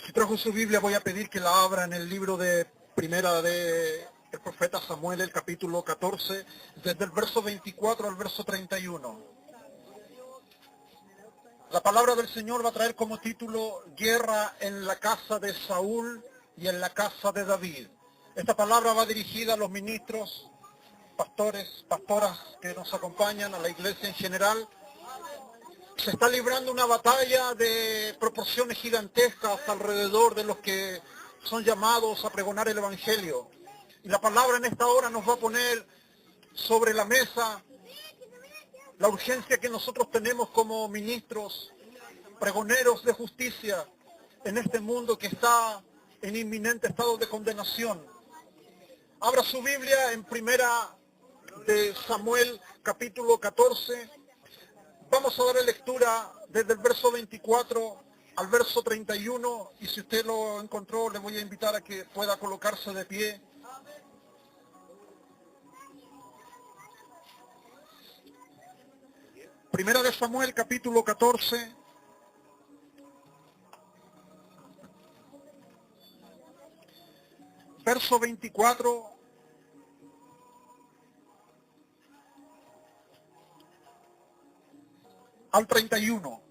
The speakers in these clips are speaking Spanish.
Si trajo su Biblia, voy a pedir que la abra en el libro de primera de el profeta Samuel, el capítulo 14, desde el verso 24 al verso 31. La palabra del Señor va a traer como título Guerra en la casa de Saúl y en la casa de David. Esta palabra va dirigida a los ministros, pastores, pastoras que nos acompañan, a la iglesia en general. Se está librando una batalla de proporciones gigantescas alrededor de los que son llamados a pregonar el Evangelio. Y la palabra en esta hora nos va a poner sobre la mesa la urgencia que nosotros tenemos como ministros, pregoneros de justicia en este mundo que está en inminente estado de condenación. Abra su Biblia en primera de Samuel, capítulo 14. Vamos a dar lectura desde el verso 24 al verso 31, y si usted lo encontró, le voy a invitar a que pueda colocarse de pie. Primera de Samuel, capítulo 14, verso 24 al 31.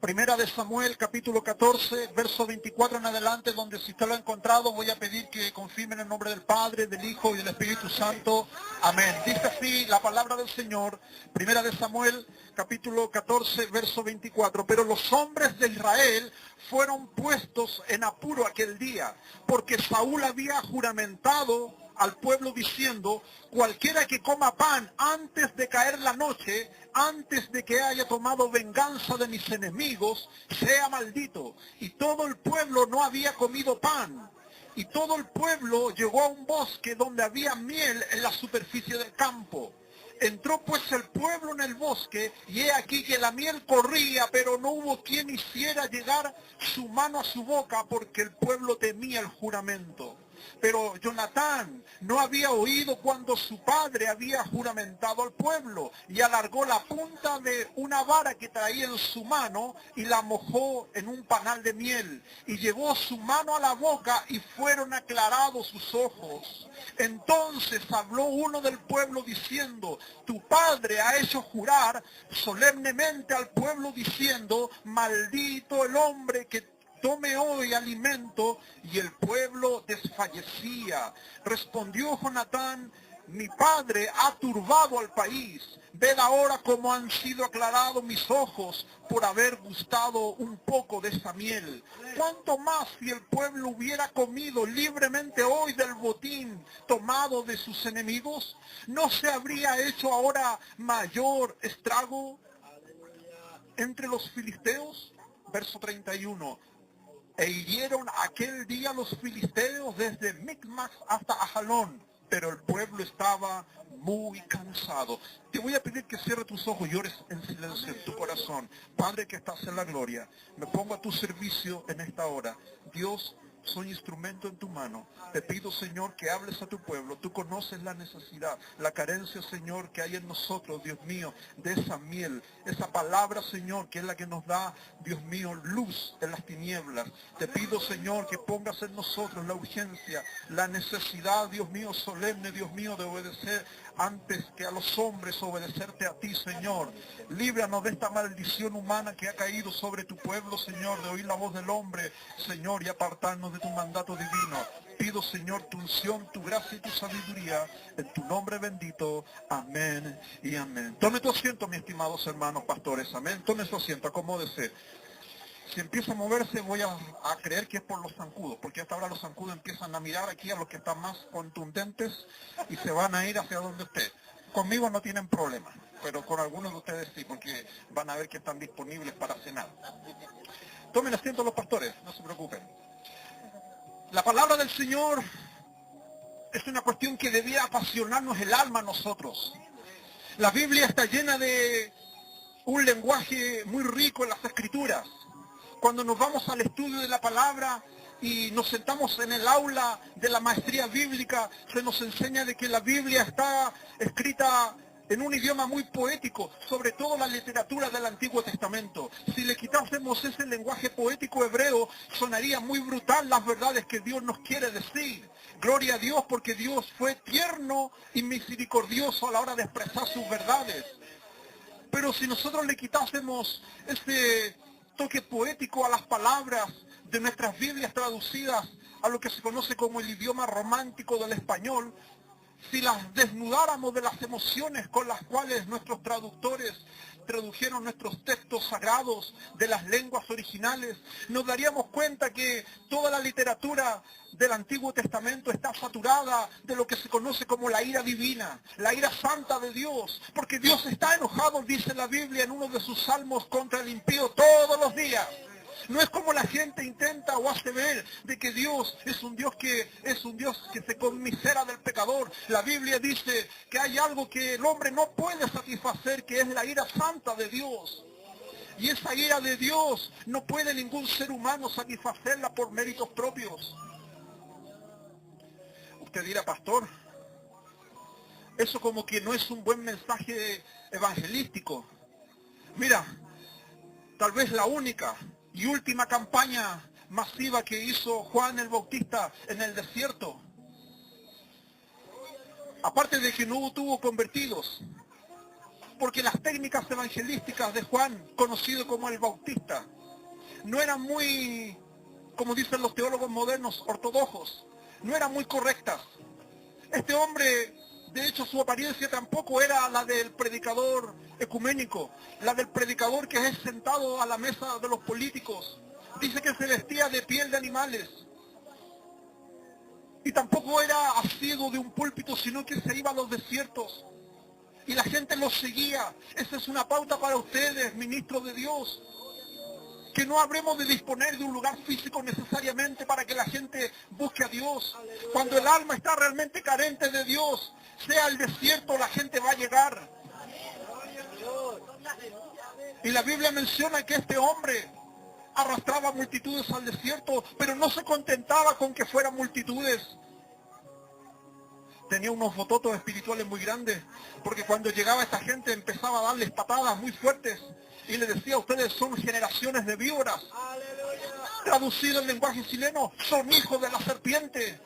Primera de Samuel, capítulo 14, verso 24 en adelante, donde si usted lo ha encontrado, voy a pedir que confirmen en el nombre del Padre, del Hijo y del Espíritu Santo. Amén. Dice así la palabra del Señor, Primera de Samuel, capítulo 14, verso 24. Pero los hombres de Israel fueron puestos en apuro aquel día, porque Saúl había juramentado al pueblo diciendo: cualquiera que coma pan antes de caer la noche, antes de que haya tomado venganza de mis enemigos, sea maldito. Y todo el pueblo no había comido pan. Y todo el pueblo llegó a un bosque donde había miel en la superficie del campo. Entró pues el pueblo en el bosque, y he aquí que la miel corría, pero no hubo quien hiciera llegar su mano a su boca, porque el pueblo temía el juramento. Pero Jonatán no había oído cuando su padre había juramentado al pueblo, y alargó la punta de una vara que traía en su mano y la mojó en un panal de miel, y llevó su mano a la boca y fueron aclarados sus ojos. Entonces habló uno del pueblo diciendo: tu padre ha hecho jurar solemnemente al pueblo diciendo: maldito el hombre que tome hoy alimento. Y el pueblo desfallecía. Respondió Jonatán: mi padre ha turbado al país. Ved ahora cómo han sido aclarados mis ojos por haber gustado un poco de esa miel. ¿Cuánto más si el pueblo hubiera comido libremente hoy del botín tomado de sus enemigos? ¿No se habría hecho ahora mayor estrago entre los filisteos? Verso 31. E hirieron aquel día los filisteos desde Micmas hasta Ajalón, pero el pueblo estaba muy cansado. Te voy a pedir que cierres tus ojos y ores en silencio en tu corazón. Padre que estás en la gloria, me pongo a tu servicio en esta hora. Dios, soy instrumento en tu mano. Te pido, Señor, que hables a tu pueblo. Tú conoces la necesidad, la carencia, Señor, que hay en nosotros, Dios mío, de esa miel, esa palabra, Señor, que es la que nos da, Dios mío, luz en las tinieblas. Te pido, Señor, que pongas en nosotros la urgencia, la necesidad, Dios mío, solemne, Dios mío, de obedecer antes que a los hombres, obedecerte a ti, Señor. Líbranos de esta maldición humana que ha caído sobre tu pueblo, Señor, de oír la voz del hombre, Señor, y apartarnos de tu mandato divino. Pido, Señor, tu unción, tu gracia y tu sabiduría, en tu nombre bendito. Amén y amén. Tome tu asiento, mis estimados hermanos pastores. Amén. Tome su asiento, acomódese. Si empieza a moverse, voy a creer que es por los zancudos, porque hasta ahora los zancudos empiezan a mirar aquí a los que están más contundentes y se van a ir hacia donde esté. Conmigo no tienen problema, pero con algunos de ustedes sí, porque van a ver que están disponibles para cenar. Tomen asiento los pastores, no se preocupen. La palabra del Señor es una cuestión que debía apasionarnos el alma a nosotros. La Biblia está llena de un lenguaje muy rico en las Escrituras. Cuando nos vamos al estudio de la palabra y nos sentamos en el aula de la maestría bíblica, se nos enseña de que la Biblia está escrita en un idioma muy poético, sobre todo la literatura del Antiguo Testamento. Si le quitásemos ese lenguaje poético hebreo, sonaría muy brutal las verdades que Dios nos quiere decir. Gloria a Dios, porque Dios fue tierno y misericordioso a la hora de expresar sus verdades. Pero si nosotros le quitásemos este toque poético a las palabras de nuestras Biblias traducidas a lo que se conoce como el idioma romántico del español, si las desnudáramos de las emociones con las cuales nuestros traductores tradujeron nuestros textos sagrados de las lenguas originales, nos daríamos cuenta que toda la literatura del Antiguo Testamento está saturada de lo que se conoce como la ira divina, la ira santa de Dios, porque Dios está enojado, dice la Biblia en uno de sus salmos, contra el impío todos los días. No es como la gente intenta o hace ver de que Dios es un Dios que se conmisera del pecador. La Biblia dice que hay algo que el hombre no puede satisfacer, que es la ira santa de Dios. Y esa ira de Dios no puede ningún ser humano satisfacerla por méritos propios. Usted dirá, pastor, eso como que no es un buen mensaje evangelístico. Mira, tal vez la única y última campaña masiva que hizo Juan el Bautista en el desierto, aparte de que no tuvo convertidos, porque las técnicas evangelísticas de Juan, conocido como el Bautista, no eran muy, como dicen los teólogos modernos, ortodoxos, no eran muy correctas. Este hombre, de hecho, su apariencia tampoco era la del predicador ecuménico, la del predicador que es sentado a la mesa de los políticos. Dice que se vestía de piel de animales. Y tampoco era asiduo de un púlpito, sino que se iba a los desiertos. Y la gente lo seguía. Esa es una pauta para ustedes, ministros de Dios. Que no habremos de disponer de un lugar físico necesariamente para que la gente busque a Dios. Cuando el alma está realmente carente de Dios, sea el desierto, la gente va a llegar. Y la Biblia menciona que este hombre arrastraba multitudes al desierto, pero no se contentaba con que fueran multitudes. Tenía unos bototos espirituales muy grandes, porque cuando llegaba esta gente empezaba a darles patadas muy fuertes y le decía, ustedes son generaciones de víboras. Traducido en lenguaje chileno, son hijos de la serpiente.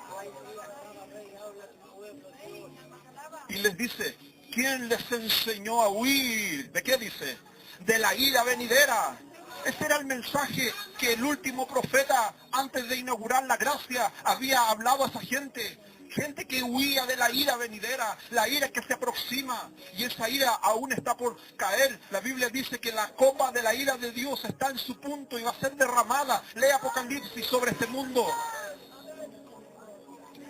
Y les dice, ¿quién les enseñó a huir? ¿De qué dice? De la ira venidera. Ese era el mensaje que el último profeta, antes de inaugurar la gracia, había hablado a esa gente. Gente que huía de la ira venidera, la ira que se aproxima, y esa ira aún está por caer. La Biblia dice que la copa de la ira de Dios está en su punto y va a ser derramada. Lee Apocalipsis sobre este mundo.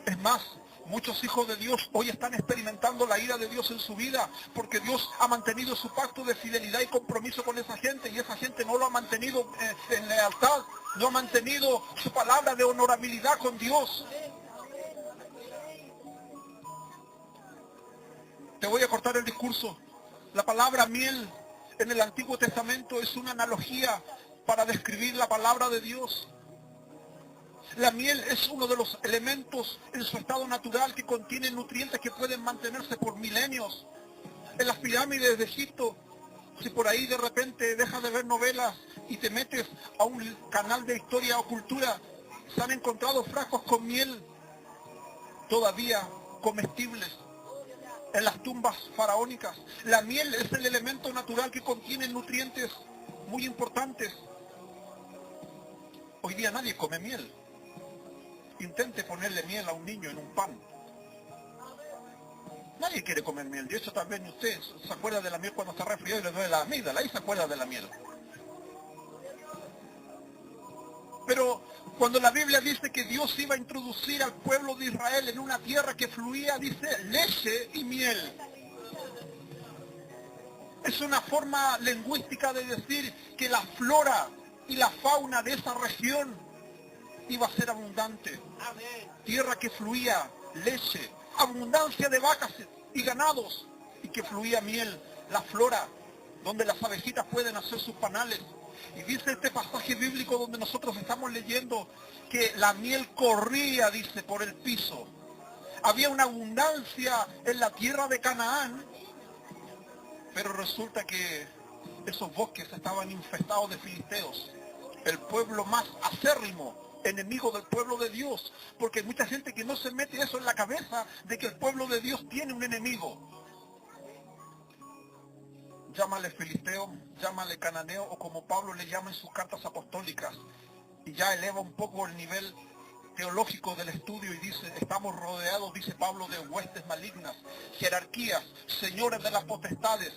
Es más, muchos hijos de Dios hoy están experimentando la ira de Dios en su vida, porque Dios ha mantenido su pacto de fidelidad y compromiso con esa gente, y esa gente no lo ha mantenido en lealtad, no ha mantenido su palabra de honorabilidad con Dios. Te voy a cortar el discurso. La palabra miel en el Antiguo Testamento es una analogía para describir la palabra de Dios. La miel es uno de los elementos en su estado natural que contiene nutrientes que pueden mantenerse por milenios. En las pirámides de Egipto, si por ahí de repente dejas de ver novelas y te metes a un canal de historia o cultura, se han encontrado frascos con miel todavía comestibles. En las tumbas faraónicas, la miel es el elemento natural que contiene nutrientes muy importantes. Hoy día nadie come miel. Intente ponerle miel a un niño en un pan. Nadie quiere comer miel. De hecho, también usted se acuerda de la miel cuando está resfriado y le duele la amígdala. Ahí se acuerda de la miel. Pero cuando la Biblia dice que Dios iba a introducir al pueblo de Israel en una tierra que fluía, dice, leche y miel. Es una forma lingüística de decir que la flora y la fauna de esa región iba a ser abundante. Tierra que fluía leche, abundancia de vacas y ganados, y que fluía miel, la flora, donde las abejitas pueden hacer sus panales. Y dice este pasaje bíblico donde nosotros estamos leyendo que la miel corría, dice, por el piso. Había una abundancia en la tierra de Canaán, Pero resulta que esos bosques estaban infestados de filisteos, el pueblo más acérrimo, enemigo del pueblo de Dios, porque hay mucha gente que no se mete eso en la cabeza de que el pueblo de Dios tiene un enemigo. Llámale filisteo, llámale cananeo, o como Pablo le llama en sus cartas apostólicas, y ya eleva un poco el nivel teológico del estudio y dice, estamos rodeados, dice Pablo, de huestes malignas, jerarquías, señores de las potestades,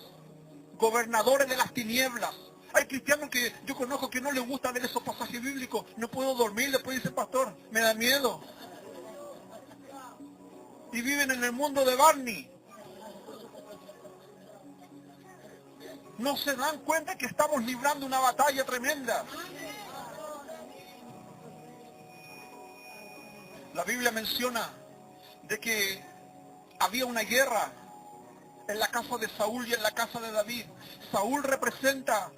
gobernadores de las tinieblas. Hay cristianos que yo conozco que no les gusta leer esos pasajes bíblicos, no puedo dormir, después dice, pastor, me da miedo. Y viven en el mundo de Barney. No se dan cuenta que estamos librando una batalla tremenda. La Biblia menciona de que había una guerra en la casa de Saúl y en la casa de David. Saúl representa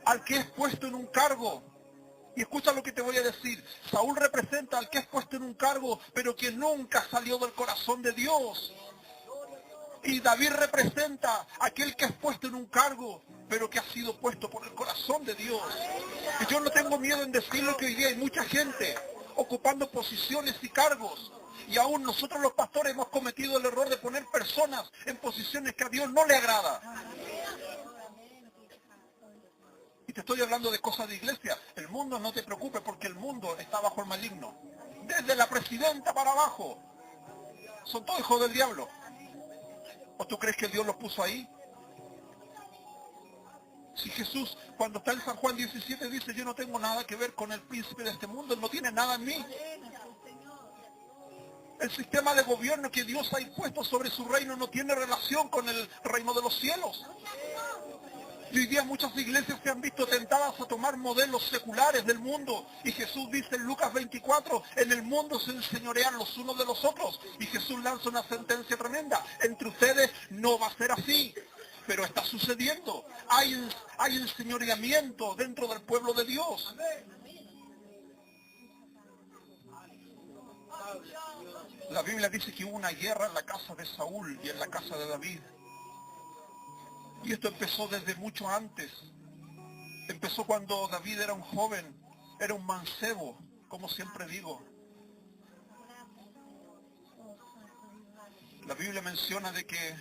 al que es puesto en un cargo. Y escucha lo que te voy a decir. Saúl representa al que es puesto en un cargo, pero que nunca salió del corazón de Dios. Y David representa a aquel que es puesto en un cargo, pero que ha sido puesto por el corazón de Dios. Y yo no tengo miedo en decirlo, que hoy día hay mucha gente ocupando posiciones y cargos. Y aún nosotros los pastores hemos cometido el error de poner personas en posiciones que a Dios no le agrada. Y te estoy hablando de cosas de iglesia. El mundo, no te preocupes, porque el mundo está bajo el maligno. Desde la presidenta para abajo. Son todos hijos del diablo. ¿O tú crees que Dios los puso ahí? Si Jesús, cuando está en San Juan 17, dice, yo no tengo nada que ver con el príncipe de este mundo, él no tiene nada en mí. El sistema de gobierno que Dios ha impuesto sobre su reino no tiene relación con el reino de los cielos. Y hoy día muchas iglesias se han visto tentadas a tomar modelos seculares del mundo. Y Jesús dice en Lucas 24, en el mundo se enseñorean los unos de los otros. Y Jesús lanza una sentencia tremenda. Entre ustedes no va a ser así. Pero está sucediendo. Hay enseñoreamiento dentro del pueblo de Dios. La Biblia dice que hubo una guerra en la casa de Saúl y en la casa de David. Y esto empezó desde mucho antes. Empezó cuando David era un joven, era un mancebo, como siempre digo. La Biblia menciona de que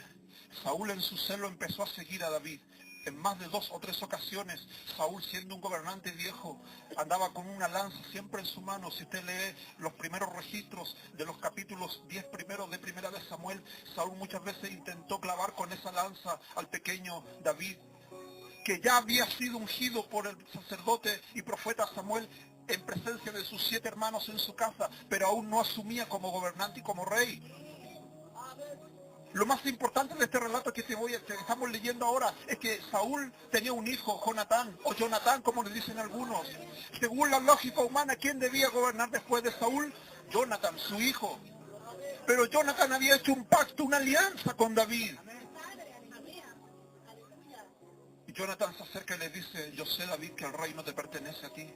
Saúl en su celo empezó a seguir a David. En más de 2 o 3 ocasiones, Saúl, siendo un gobernante viejo, andaba con una lanza siempre en su mano. Si usted lee los primeros registros de los capítulos 10 primeros de Primera de Samuel, Saúl muchas veces intentó clavar con esa lanza al pequeño David, que ya había sido ungido por el sacerdote y profeta Samuel en presencia de sus 7 hermanos en su casa, pero aún no asumía como gobernante y como rey. Lo más importante de este relato que estamos leyendo ahora es que Saúl tenía un hijo, Jonatán, o Jonatán como le dicen algunos. Según la lógica humana, ¿quién debía gobernar después de Saúl? Jonatán, su hijo. Pero Jonatán había hecho un pacto, una alianza con David. Y Jonatán se acerca y le dice, yo sé, David, que el reino te pertenece a ti.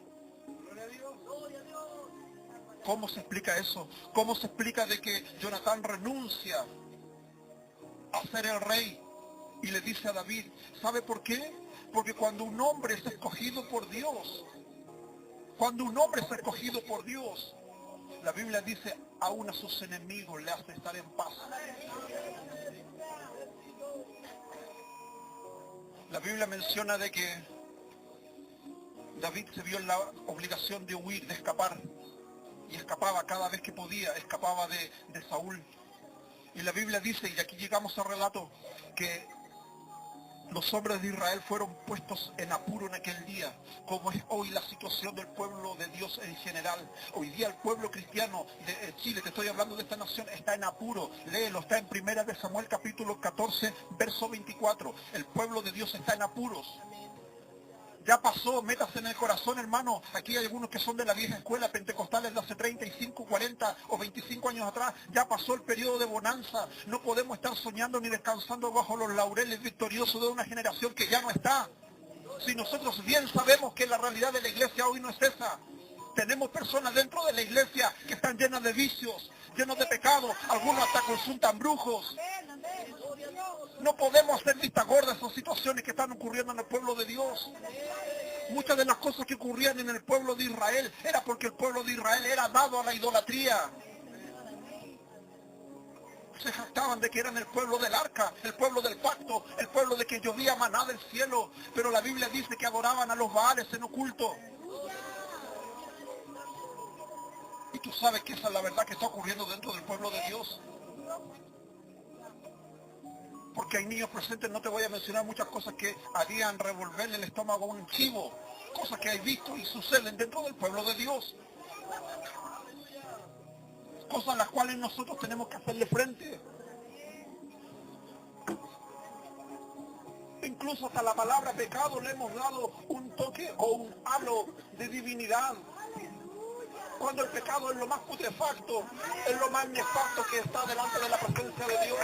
¿Cómo se explica eso? ¿Cómo se explica de que Jonatán renuncia a ser el rey y le dice a David, ¿sabe por qué? Porque cuando un hombre es escogido por Dios, la Biblia dice, aún a sus enemigos le hace estar en paz. La Biblia menciona de que David se vio en la obligación de huir, de escapar, y escapaba cada vez que podía, escapaba de Saúl. Y la Biblia dice, y aquí llegamos al relato, que los hombres de Israel fueron puestos en apuro en aquel día, como es hoy la situación del pueblo de Dios en general. Hoy día el pueblo cristiano de Chile, te estoy hablando de esta nación, está en apuro. Léelo, está en Primera de Samuel capítulo 14, verso 24. El pueblo de Dios está en apuros. Ya pasó, métase en el corazón, hermano. Aquí hay algunos que son de la vieja escuela pentecostales de hace 35, 40 o 25 años atrás. Ya pasó el periodo de bonanza. No podemos estar soñando ni descansando bajo los laureles victoriosos de una generación que ya no está. Si nosotros bien sabemos que la realidad de la iglesia hoy no es esa. Tenemos personas dentro de la iglesia que están llenas de vicios, llenos de pecados, algunos hasta consultan brujos. No podemos hacer vista gorda a esas situaciones que están ocurriendo en el pueblo de Dios. Muchas de las cosas que ocurrían en el pueblo de Israel era porque el pueblo de Israel era dado a la idolatría. Se jactaban de que eran el pueblo del arca, el pueblo del pacto, el pueblo de que llovía maná del cielo, pero la Biblia dice que adoraban a los Baales en oculto. Y tú sabes que esa es la verdad que está ocurriendo dentro del pueblo de Dios. Porque hay niños presentes, no te voy a mencionar muchas cosas que harían revolverle el estómago a un chivo, cosas que hay visto y suceden dentro del pueblo de Dios. Cosas a las cuales nosotros tenemos que hacerle frente. Incluso hasta la palabra pecado le hemos dado un toque o un halo de divinidad. Cuando el pecado es lo más putrefacto, es lo más nefasto que está delante de la presencia de Dios.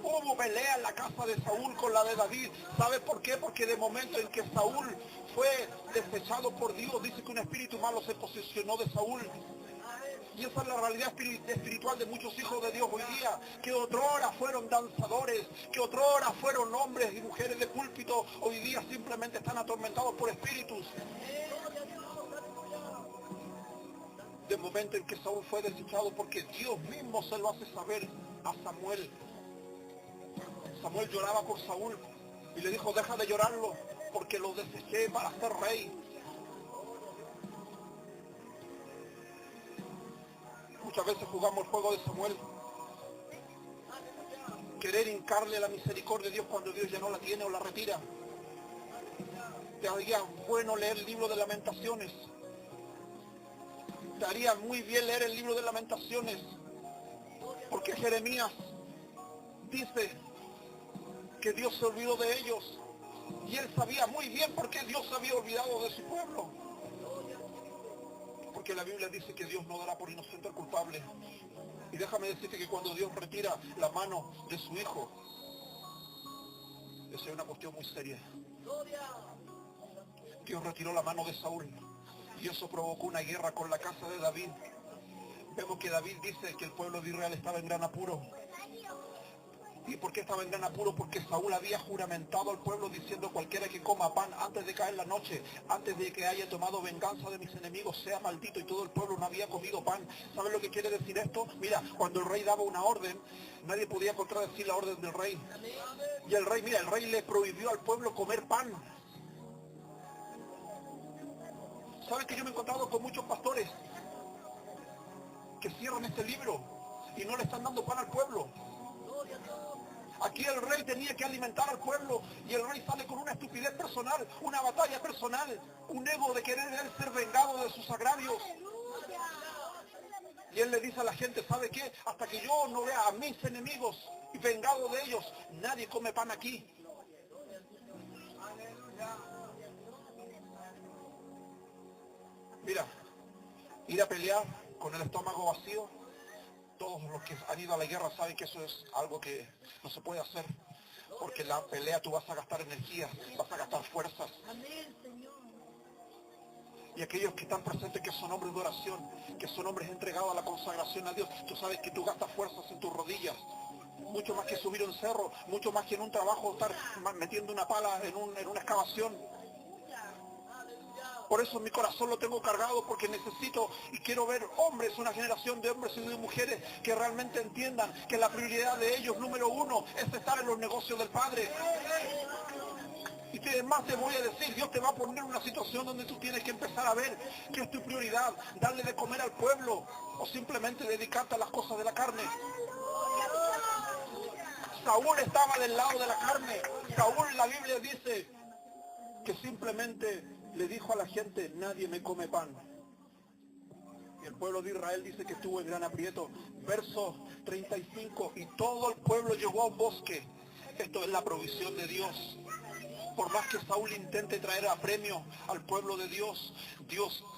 Hubo pelea en la casa de Saúl con la de David. ¿Sabe por qué? Porque de momento en que Saúl fue desechado por Dios, dice que un espíritu malo se posesionó de Saúl. Y esa es la realidad espiritual de muchos hijos de Dios hoy día, que otrora fueron danzadores, que otrora fueron hombres y mujeres de púlpito, hoy día simplemente están atormentados por espíritus. De momento en que Saúl fue desechado, porque Dios mismo se lo hace saber a Samuel. Samuel lloraba por Saúl y le dijo, deja de llorarlo, porque lo deseché para ser rey. Muchas veces jugamos el juego de Samuel. Querer hincarle la misericordia de Dios cuando Dios ya no la tiene o la retira. Te haría bueno leer el libro de Lamentaciones. Te haría muy bien leer el libro de Lamentaciones. Porque Jeremías dice que Dios se olvidó de ellos. Y él sabía muy bien por qué Dios se había olvidado de su pueblo. Porque la Biblia dice que Dios no dará por inocente al culpable. Y déjame decirte que cuando Dios retira la mano de su hijo, esa es una cuestión muy seria. Dios retiró la mano de Saúl y eso provocó una guerra con la casa de David. Vemos que David dice que el pueblo de Israel estaba en gran apuro. ¿Y por qué estaba en gran apuro? Porque Saúl había juramentado al pueblo diciendo, cualquiera que coma pan antes de caer la noche, antes de que haya tomado venganza de mis enemigos, sea maldito. Y todo el pueblo no había comido pan. ¿Sabes lo que quiere decir esto? Mira, cuando el rey daba una orden, nadie podía contradecir la orden del rey. Y el rey, mira, el rey le prohibió al pueblo comer pan. ¿Sabes que yo me he encontrado con muchos pastores que cierran este libro y no le están dando pan al pueblo? Aquí el rey tenía que alimentar al pueblo y el rey sale con una estupidez personal, una batalla personal, un ego de querer él ser vengado de sus agravios. Y él le dice a la gente, ¿sabe qué? Hasta que yo no vea a mis enemigos y vengado de ellos, nadie come pan aquí. Mira, ir a pelear con el estómago vacío, todos los que han ido a la guerra saben que eso es algo que no se puede hacer, porque en la pelea tú vas a gastar energía, vas a gastar fuerzas. Y aquellos que están presentes, que son hombres de oración, que son hombres entregados a la consagración a Dios, tú sabes que tú gastas fuerzas en tus rodillas, mucho más que subir un cerro, mucho más que en un trabajo estar metiendo una pala en una excavación. Por eso mi corazón lo tengo cargado, porque necesito y quiero ver hombres, una generación de hombres y de mujeres que realmente entiendan que la prioridad de ellos, número uno, es estar en los negocios del Padre. Y que además te voy a decir, Dios te va a poner en una situación donde tú tienes que empezar a ver que es tu prioridad, darle de comer al pueblo o simplemente dedicarte a las cosas de la carne. Saúl estaba del lado de la carne. Saúl, la Biblia dice que simplemente le dijo a la gente, nadie me come pan. Y el pueblo de Israel dice que estuvo en gran aprieto. Verso 35, y todo el pueblo llegó a un bosque. Esto es la provisión de Dios. Por más que Saúl intente traer a premio al pueblo de Dios,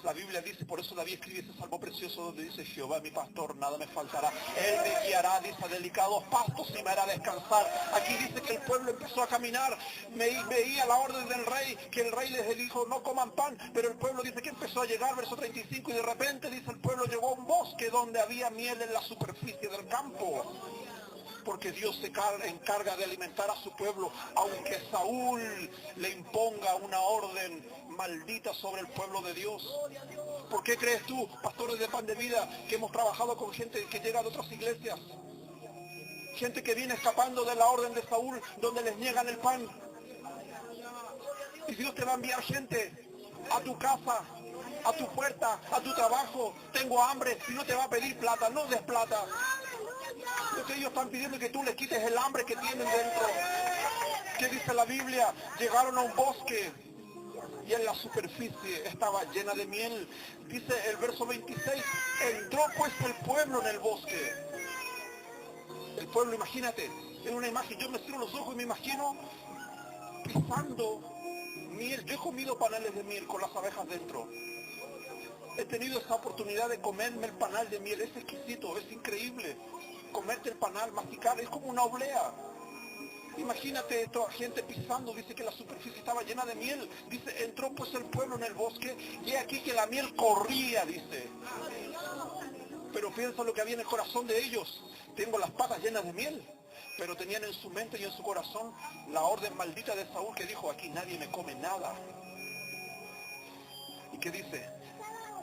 la Biblia dice, por eso David escribe ese salmo precioso donde dice, Jehová mi pastor, nada me faltará. Él me guiará, dice, a delicados pastos y me hará descansar. Aquí dice que el pueblo empezó a caminar, veía la orden del rey, que el rey les dijo, no coman pan, pero el pueblo dice que empezó a llegar, verso 35, y de repente, dice, el pueblo llegó a un bosque donde había miel en la superficie del campo. Porque Dios se encarga de alimentar a su pueblo, aunque Saúl le imponga una orden maldita sobre el pueblo de Dios. ¿Por qué crees tú, pastores de Pan de Vida, que hemos trabajado con gente que llega de otras iglesias? Gente que viene escapando de la orden de Saúl, donde les niegan el pan. Y Dios te va a enviar gente a tu casa, a tu puerta, a tu trabajo. Tengo hambre y no te va a pedir plata, no des plata. Lo que ellos están pidiendo es que tú les quites el hambre que tienen dentro. ¿Qué dice la Biblia? Llegaron a un bosque y en la superficie estaba llena de miel. Dice el verso 26, entró pues el pueblo en el bosque. El pueblo, imagínate, en una imagen, yo me cierro los ojos y me imagino pisando miel. Yo he comido panales de miel con las abejas dentro. He tenido esa oportunidad de comerme el panal de miel. Es exquisito, es increíble. Comerte el panal, masticar, es como una oblea. Imagínate toda gente pisando, dice que la superficie estaba llena de miel. Dice, entró pues el pueblo en el bosque y aquí que la miel corría, dice. Pero piensa lo que había en el corazón de ellos. Tengo las patas llenas de miel. Pero tenían en su mente y en su corazón la orden maldita de Saúl que dijo, aquí nadie me come nada. ¿Y qué dice?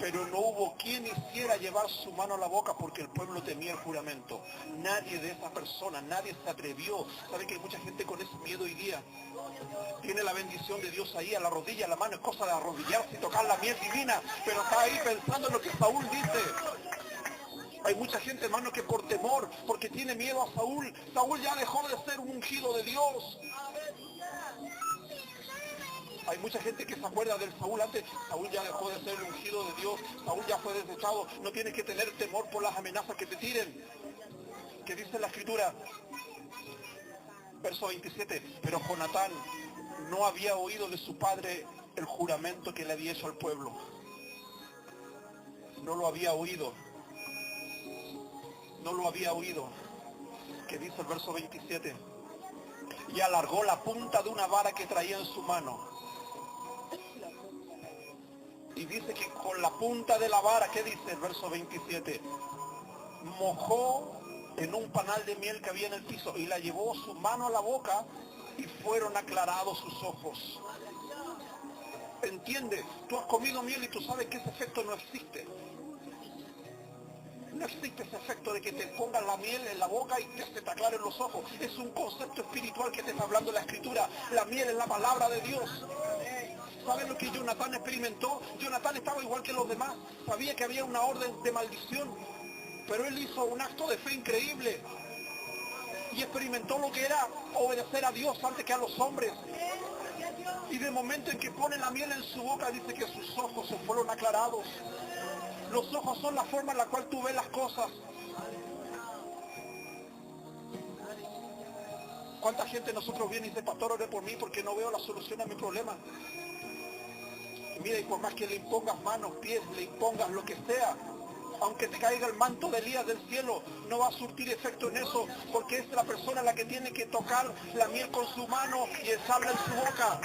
Pero no hubo quien hiciera llevar su mano a la boca porque el pueblo temía el juramento. Nadie de esas personas, nadie se atrevió. ¿Sabe que hay mucha gente con ese miedo hoy día? Tiene la bendición de Dios ahí a la rodilla, a la mano, es cosa de arrodillarse y tocar la miel divina, pero está ahí pensando en lo que Saúl dice. Hay mucha gente, hermano, que por temor, porque tiene miedo a Saúl, Saúl ya dejó de ser un ungido de Dios. Hay mucha gente que se acuerda del Saúl antes. Saúl ya dejó de ser el ungido de Dios. Saúl ya fue desechado. No tienes que tener temor por las amenazas que te tiren. ¿Qué dice la Escritura? Verso 27. Pero Jonatán no había oído de su padre el juramento que le había hecho al pueblo. No lo había oído. No lo había oído. ¿Qué dice el verso 27? Y alargó la punta de una vara que traía en su mano. Y dice que con la punta de la vara, ¿qué dice el verso 27? Mojó en un panal de miel que había en el piso y la llevó su mano a la boca y fueron aclarados sus ojos. ¿Entiende? Tú has comido miel y tú sabes que ese efecto no existe. No existe ese efecto de que te pongan la miel en la boca y que se te aclaren los ojos. Es un concepto espiritual que te está hablando la Escritura. La miel es la palabra de Dios. ¿Saben lo que Jonatán experimentó? Jonatán estaba igual que los demás. Sabía que había una orden de maldición. Pero él hizo un acto de fe increíble. Y experimentó lo que era obedecer a Dios antes que a los hombres. Y de momento en que pone la miel en su boca, dice que sus ojos se fueron aclarados. Los ojos son la forma en la cual tú ves las cosas. ¿Cuánta gente nosotros viene y dice, pastor, ore por mí porque no veo la solución a mi problema? Mira, y por más que le impongas manos, pies, le impongas lo que sea, aunque te caiga el manto de Elías del cielo, no va a surtir efecto en eso, porque es la persona la que tiene que tocar la miel con su mano y echarla en su boca.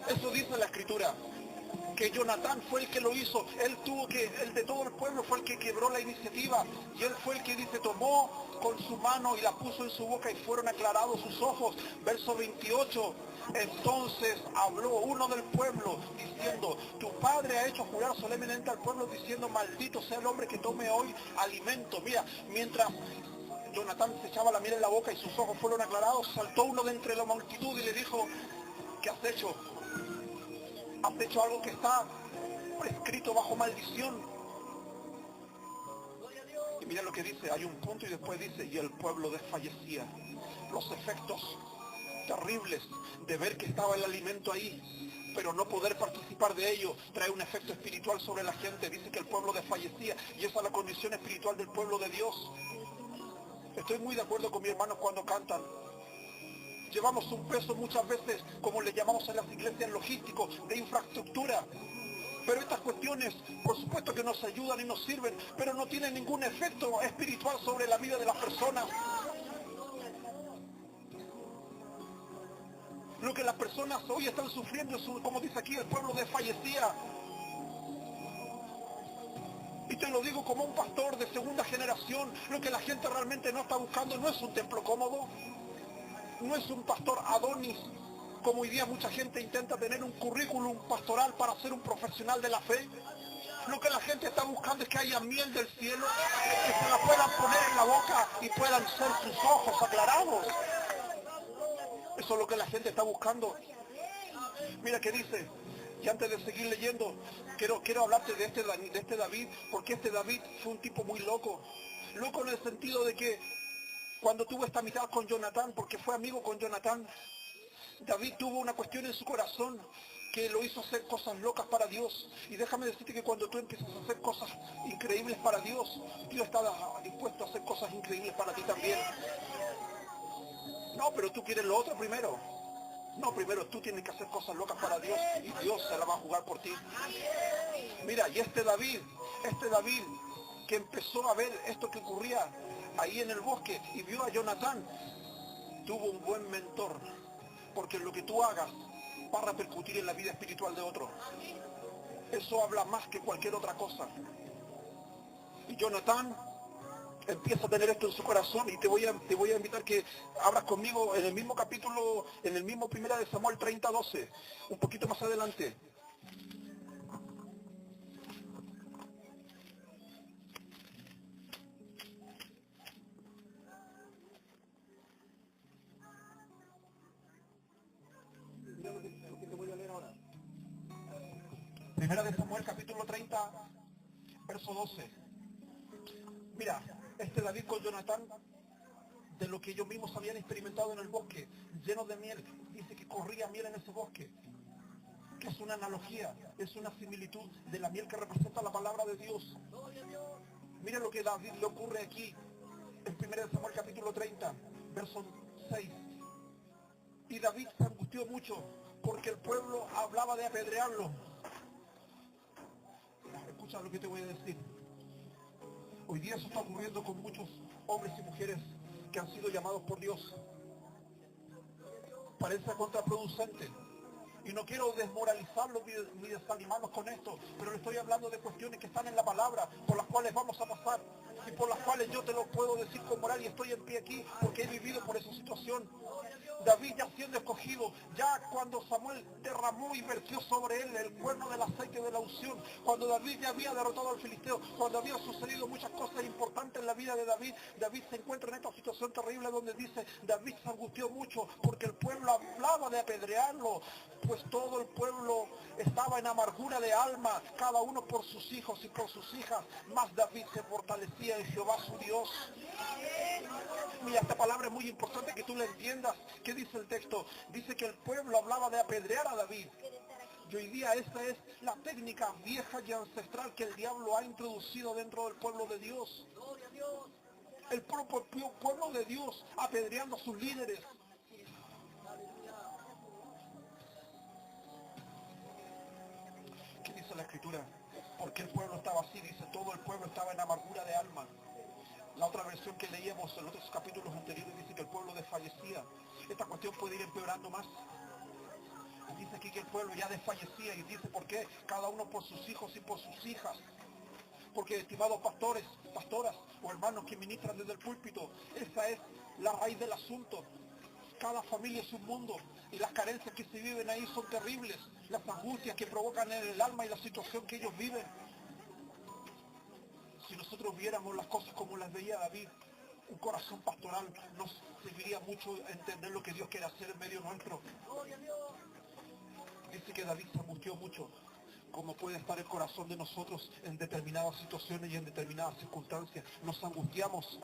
Eso dice la Escritura, que Jonatán fue el que lo hizo. Él el de todo el pueblo fue el que quebró la iniciativa, y él fue el que dice, tomó con su mano y la puso en su boca y fueron aclarados sus ojos. Verso 28. Entonces habló uno del pueblo diciendo, tu padre ha hecho jurar solemnemente al pueblo diciendo, maldito sea el hombre que tome hoy alimento. Mira, mientras Jonatán se echaba la miel en la boca y sus ojos fueron aclarados, saltó uno de entre la multitud y le dijo, ¿qué has hecho? Has hecho algo que está prescrito bajo maldición. Y mira lo que dice, hay un punto y después dice, y el pueblo desfallecía. Los efectos terribles de ver que estaba el alimento ahí, pero no poder participar de ello, trae un efecto espiritual sobre la gente. Dice que el pueblo desfallecía, y esa es la condición espiritual del pueblo de Dios. Estoy muy de acuerdo con mis hermanos cuando cantan, Llevamos un peso muchas veces, como le llamamos en las iglesias, logístico, de infraestructura. Pero estas cuestiones, por supuesto que nos ayudan y nos sirven, pero no tienen ningún efecto espiritual sobre la vida de las personas. Lo que las personas hoy están sufriendo es, como dice aquí, el pueblo desfallecía. Y te lo digo como un pastor de segunda generación, lo que la gente realmente no está buscando no es un templo cómodo, no es un pastor Adonis, como hoy día mucha gente intenta tener un currículum pastoral para ser un profesional de la fe. Lo que la gente está buscando es que haya miel del cielo, que se la puedan poner en la boca y puedan ser sus ojos aclarados. Eso es lo que la gente está buscando. Mira qué dice, y antes de seguir leyendo, quiero hablarte de este David, porque este David fue un tipo muy loco. Loco en el sentido de que cuando tuvo esta amistad con Jonatán, porque fue amigo con Jonatán, David tuvo una cuestión en su corazón que lo hizo hacer cosas locas para Dios. Y déjame decirte que cuando tú empiezas a hacer cosas increíbles para Dios, Dios está dispuesto a hacer cosas increíbles para ti también. No, pero tú quieres lo otro primero. No, primero tú tienes que hacer cosas locas para Dios y Dios se la va a jugar por ti. Mira, y este David que empezó a ver esto que ocurría ahí en el bosque y vio a Jonatán, tuvo un buen mentor, porque lo que tú hagas va a repercutir en la vida espiritual de otro. Eso habla más que cualquier otra cosa. Y Jonatán empieza a tener esto en su corazón y te voy a invitar que abras conmigo en el mismo capítulo, en el mismo 1 de Samuel 30:12, un poquito más adelante. Mira lo que te voy a leer ahora. 1 de Samuel capítulo 30, verso 12. Mira, este David con Jonatán, de lo que ellos mismos habían experimentado en el bosque, lleno de miel, dice que corría miel en ese bosque, que es una analogía, es una similitud de la miel que representa la palabra de Dios. Mira lo que a David le ocurre aquí, en 1 de Samuel capítulo 30, verso 6. Y David se angustió mucho, porque el pueblo hablaba de apedrearlo. Escucha lo que te voy a decir. Hoy día eso está ocurriendo con muchos hombres y mujeres que han sido llamados por Dios. Parece contraproducente. Y no quiero desmoralizarlos ni desanimarlos con esto, pero le estoy hablando de cuestiones que están en la palabra, por las cuales vamos a pasar, y por las cuales yo te lo puedo decir con moral y estoy en pie aquí, porque he vivido por esa situación. David ya siendo escogido, ya cuando Samuel derramó y vertió sobre él el cuerno del aceite de la unción, cuando David ya había derrotado al filisteo, cuando había sucedido muchas cosas importantes en la vida de David, David se encuentra en esta situación terrible donde dice, David se angustió mucho porque el pueblo hablaba de apedrearlo, pues todo el pueblo estaba en amargura de alma, cada uno por sus hijos y por sus hijas, mas David se fortalecía en Jehová su Dios. Mira, esta palabra es muy importante que tú la entiendas. ¿Qué dice el texto? Dice que el pueblo hablaba de apedrear a David. Y hoy día esta es la técnica vieja y ancestral que el diablo ha introducido dentro del pueblo de Dios. El propio pueblo de Dios apedreando a sus líderes. ¿Qué dice la Escritura? ¿Por qué el pueblo estaba así? Dice, todo el pueblo estaba en amargura de alma. La otra versión que leíamos en otros capítulos anteriores dice que el pueblo desfallecía. Esta cuestión puede ir empeorando más. Dice aquí que el pueblo ya desfallecía y dice por qué, cada uno por sus hijos y por sus hijas. Porque, estimados pastores, pastoras o hermanos que ministran desde el púlpito, esa es la raíz del asunto. Cada familia es un mundo y las carencias que se viven ahí son terribles. Las angustias que provocan en el alma y la situación que ellos viven. Si nosotros viéramos las cosas como las veía David, un corazón pastoral nos serviría mucho entender lo que Dios quiere hacer en medio nuestro. Dice que David se angustió mucho, como puede estar el corazón de nosotros en determinadas situaciones y en determinadas circunstancias. Nos angustiamos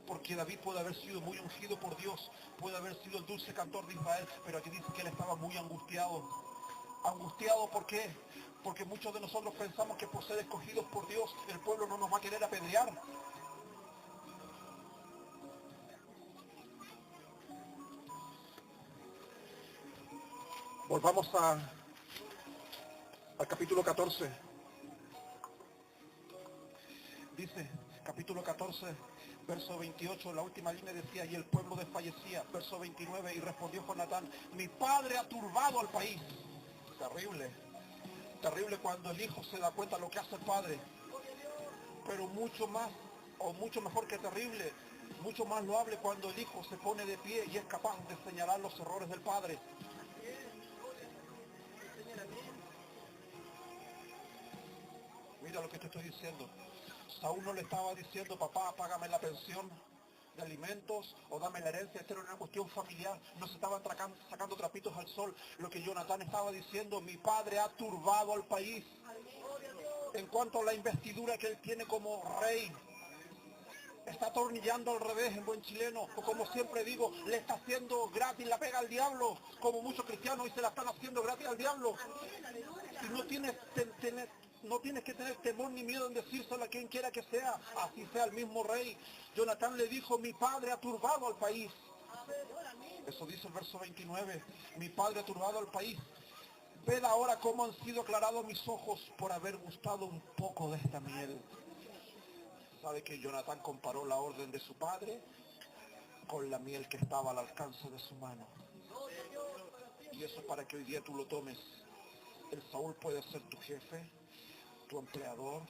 porque David puede haber sido muy ungido por Dios, puede haber sido el dulce cantor de Israel, pero aquí dice que él estaba muy angustiado. ¿Angustiado por qué? Porque muchos de nosotros pensamos que por ser escogidos por Dios, el pueblo no nos va a querer apedrear. Volvamos al capítulo 14. Dice, capítulo 14, verso 28, la última línea decía, y el pueblo desfallecía. Verso 29, y respondió Jonatán, mi padre ha turbado al país. Terrible, terrible cuando el hijo se da cuenta de lo que hace el padre. Pero mucho más, o mucho mejor que terrible, mucho más loable cuando el hijo se pone de pie y es capaz de señalar los errores del padre. Mira lo que te estoy diciendo. Saúl no le estaba diciendo, papá, págame la pensión de alimentos o dame la herencia. Esta era una cuestión familiar. No se estaban sacando trapitos al sol. Lo que Jonatán estaba diciendo, mi padre ha turbado al país. En cuanto a la investidura que él tiene como rey, está atornillando al revés en buen chileno, o como siempre digo, le está haciendo gratis la pega al diablo, como muchos cristianos hoy se la están haciendo gratis al diablo. Y no tienes que tener temor ni miedo en decírselo a quien quiera que sea, así sea el mismo rey. Jonatán le dijo, mi padre ha turbado al país. Eso dice el verso 29, mi padre ha turbado al país. Ved ahora cómo han sido aclarados mis ojos por haber gustado un poco de esta miel. ¿Sabe que Jonatán comparó la orden de su padre con la miel que estaba al alcance de su mano? Y eso es para que hoy día tú lo tomes. El Saúl puede ser tu jefe, tu empleador,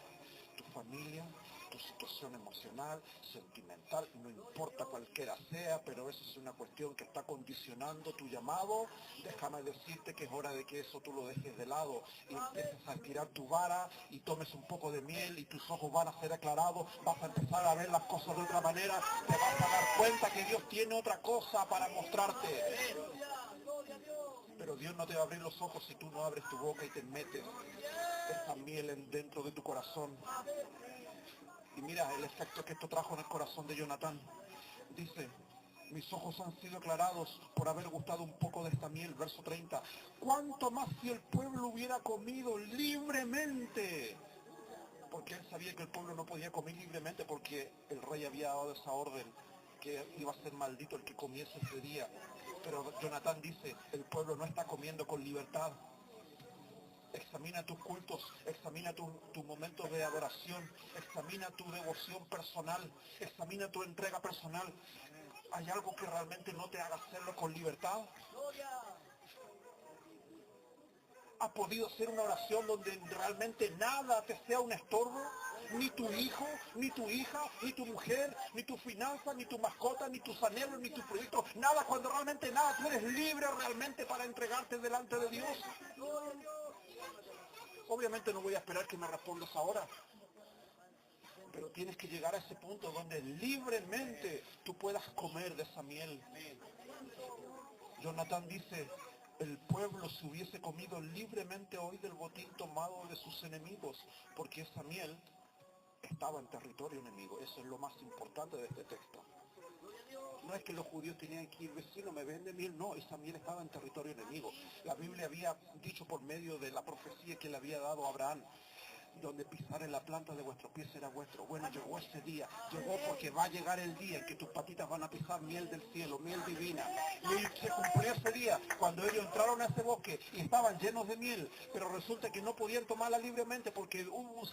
tu familia, tu situación emocional, sentimental, no importa cualquiera sea, pero eso es una cuestión que está condicionando tu llamado. Déjame decirte que es hora de que eso tú lo dejes de lado y empieces a tirar tu vara y tomes un poco de miel y tus ojos van a ser aclarados, vas a empezar a ver las cosas de otra manera, te vas a dar cuenta que Dios tiene otra cosa para mostrarte. Pero Dios no te va a abrir los ojos si tú no abres tu boca y te metes esa miel dentro de tu corazón. Y mira el efecto que esto trajo en el corazón de Jonatán. Dice, mis ojos han sido aclarados por haber gustado un poco de esta miel. Verso 30. ¿Cuánto más si el pueblo hubiera comido libremente? Porque él sabía que el pueblo no podía comer libremente porque el rey había dado esa orden que iba a ser maldito el que comiese ese día. Pero Jonatán dice, el pueblo no está comiendo con libertad. Examina tus cultos, examina tus momentos de adoración, examina tu devoción personal, examina tu entrega personal. ¿Hay algo que realmente no te haga hacerlo con libertad? ¿Ha podido ser una oración donde realmente nada te sea un estorbo? Ni tu hijo, ni tu hija, ni tu mujer, ni tu finanza, ni tu mascota, ni tus anhelos, ni tus proyectos. Nada, cuando realmente nada, tú eres libre realmente para entregarte delante de Dios. Obviamente no voy a esperar que me respondas ahora. Pero tienes que llegar a ese punto donde libremente tú puedas comer de esa miel. Jonatán dice, el pueblo se hubiese comido libremente hoy del botín tomado de sus enemigos, porque esa miel estaba en territorio enemigo. Eso es lo más importante de este texto. No es que los judíos tenían que ir, vecino, me vende miel. No, esa miel estaba en territorio enemigo. La Biblia había dicho por medio de la profecía que le había dado a Abraham, donde pisar en la planta de vuestros pies será vuestro. Bueno, llegó ese día, llegó porque va a llegar el día en que tus patitas van a pisar miel del cielo, miel divina. Y se cumplió ese día cuando ellos entraron a ese bosque y estaban llenos de miel, pero resulta que no podían tomarla libremente porque hubo un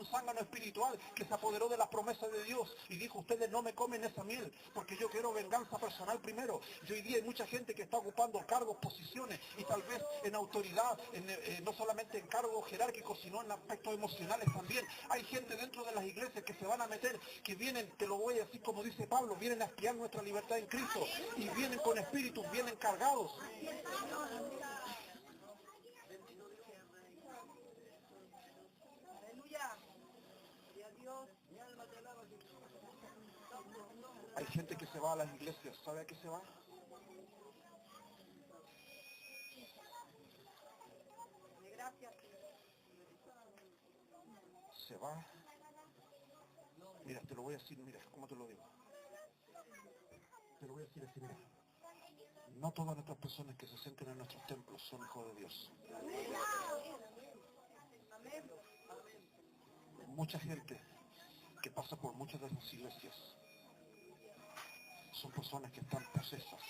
zángano espiritual que se apoderó de las promesas de Dios y dijo, ustedes no me comen esa miel porque yo quiero venganza personal primero. Y hoy día hay mucha gente que está ocupando cargos, posiciones y tal vez en autoridad, no solamente en cargos jerárquicos, sino en aspectos emocionales también. Hay gente dentro de las iglesias que se van a meter, que vienen, te lo voy a decir como dice Pablo, vienen a espiar nuestra libertad en Cristo y vienen con espíritus, vienen cargados. Hay gente que se va a las iglesias, ¿sabe a qué se va? Se va. Mira, te lo voy a decir, mira, ¿cómo te lo digo? Te lo voy a decir así, mira. No todas nuestras personas que se sienten en nuestros templos son hijos de Dios. Mucha gente que pasa por muchas de las iglesias son personas que están posesas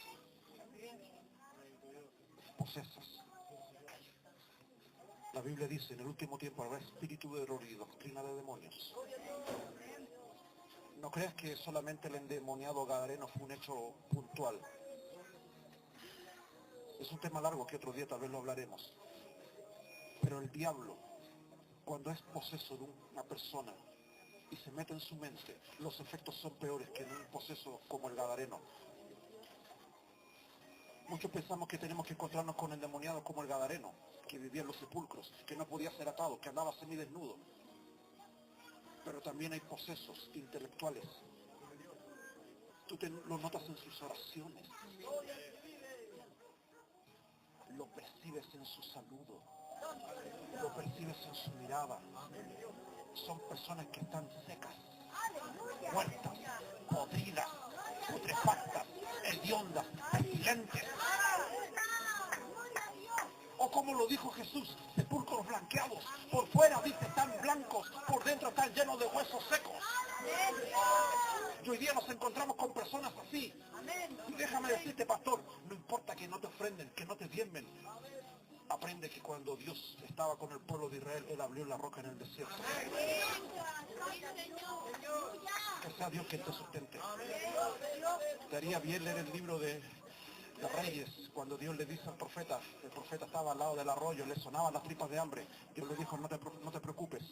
procesas. La Biblia dice, en el último tiempo habrá espíritu de error y doctrina de demonios. No creas que solamente el endemoniado gadareno fue un hecho puntual. Es un tema largo que otro día tal vez lo hablaremos. Pero el diablo, cuando es poseso de una persona y se mete en su mente, los efectos son peores que en un poseso como el gadareno. Muchos pensamos que tenemos que encontrarnos con endemoniados como el gadareno, que vivía en los sepulcros, que no podía ser atado, que andaba semidesnudo. Pero también hay posesos intelectuales. Tú lo notas en sus oraciones. Lo percibes en su saludo. Lo percibes en su mirada. Son personas que están secas, muertas, podridas, putrefactas, hediondas, pestilentes. O como lo dijo Jesús, sepulcros blanqueados. Por fuera, dice, están blancos, por dentro están llenos de huesos secos. Y hoy día nos encontramos con personas así. Y déjame decirte, pastor, no importa que no te ofrenden, que no te diezmen. Aprende que cuando Dios estaba con el pueblo de Israel, Él abrió la roca en el desierto. Que sea Dios quien te sustente. Te haría bien leer el libro de Reyes, cuando Dios le dice al profeta, el profeta estaba al lado del arroyo, le sonaban las tripas de hambre. Dios le dijo, no te preocupes,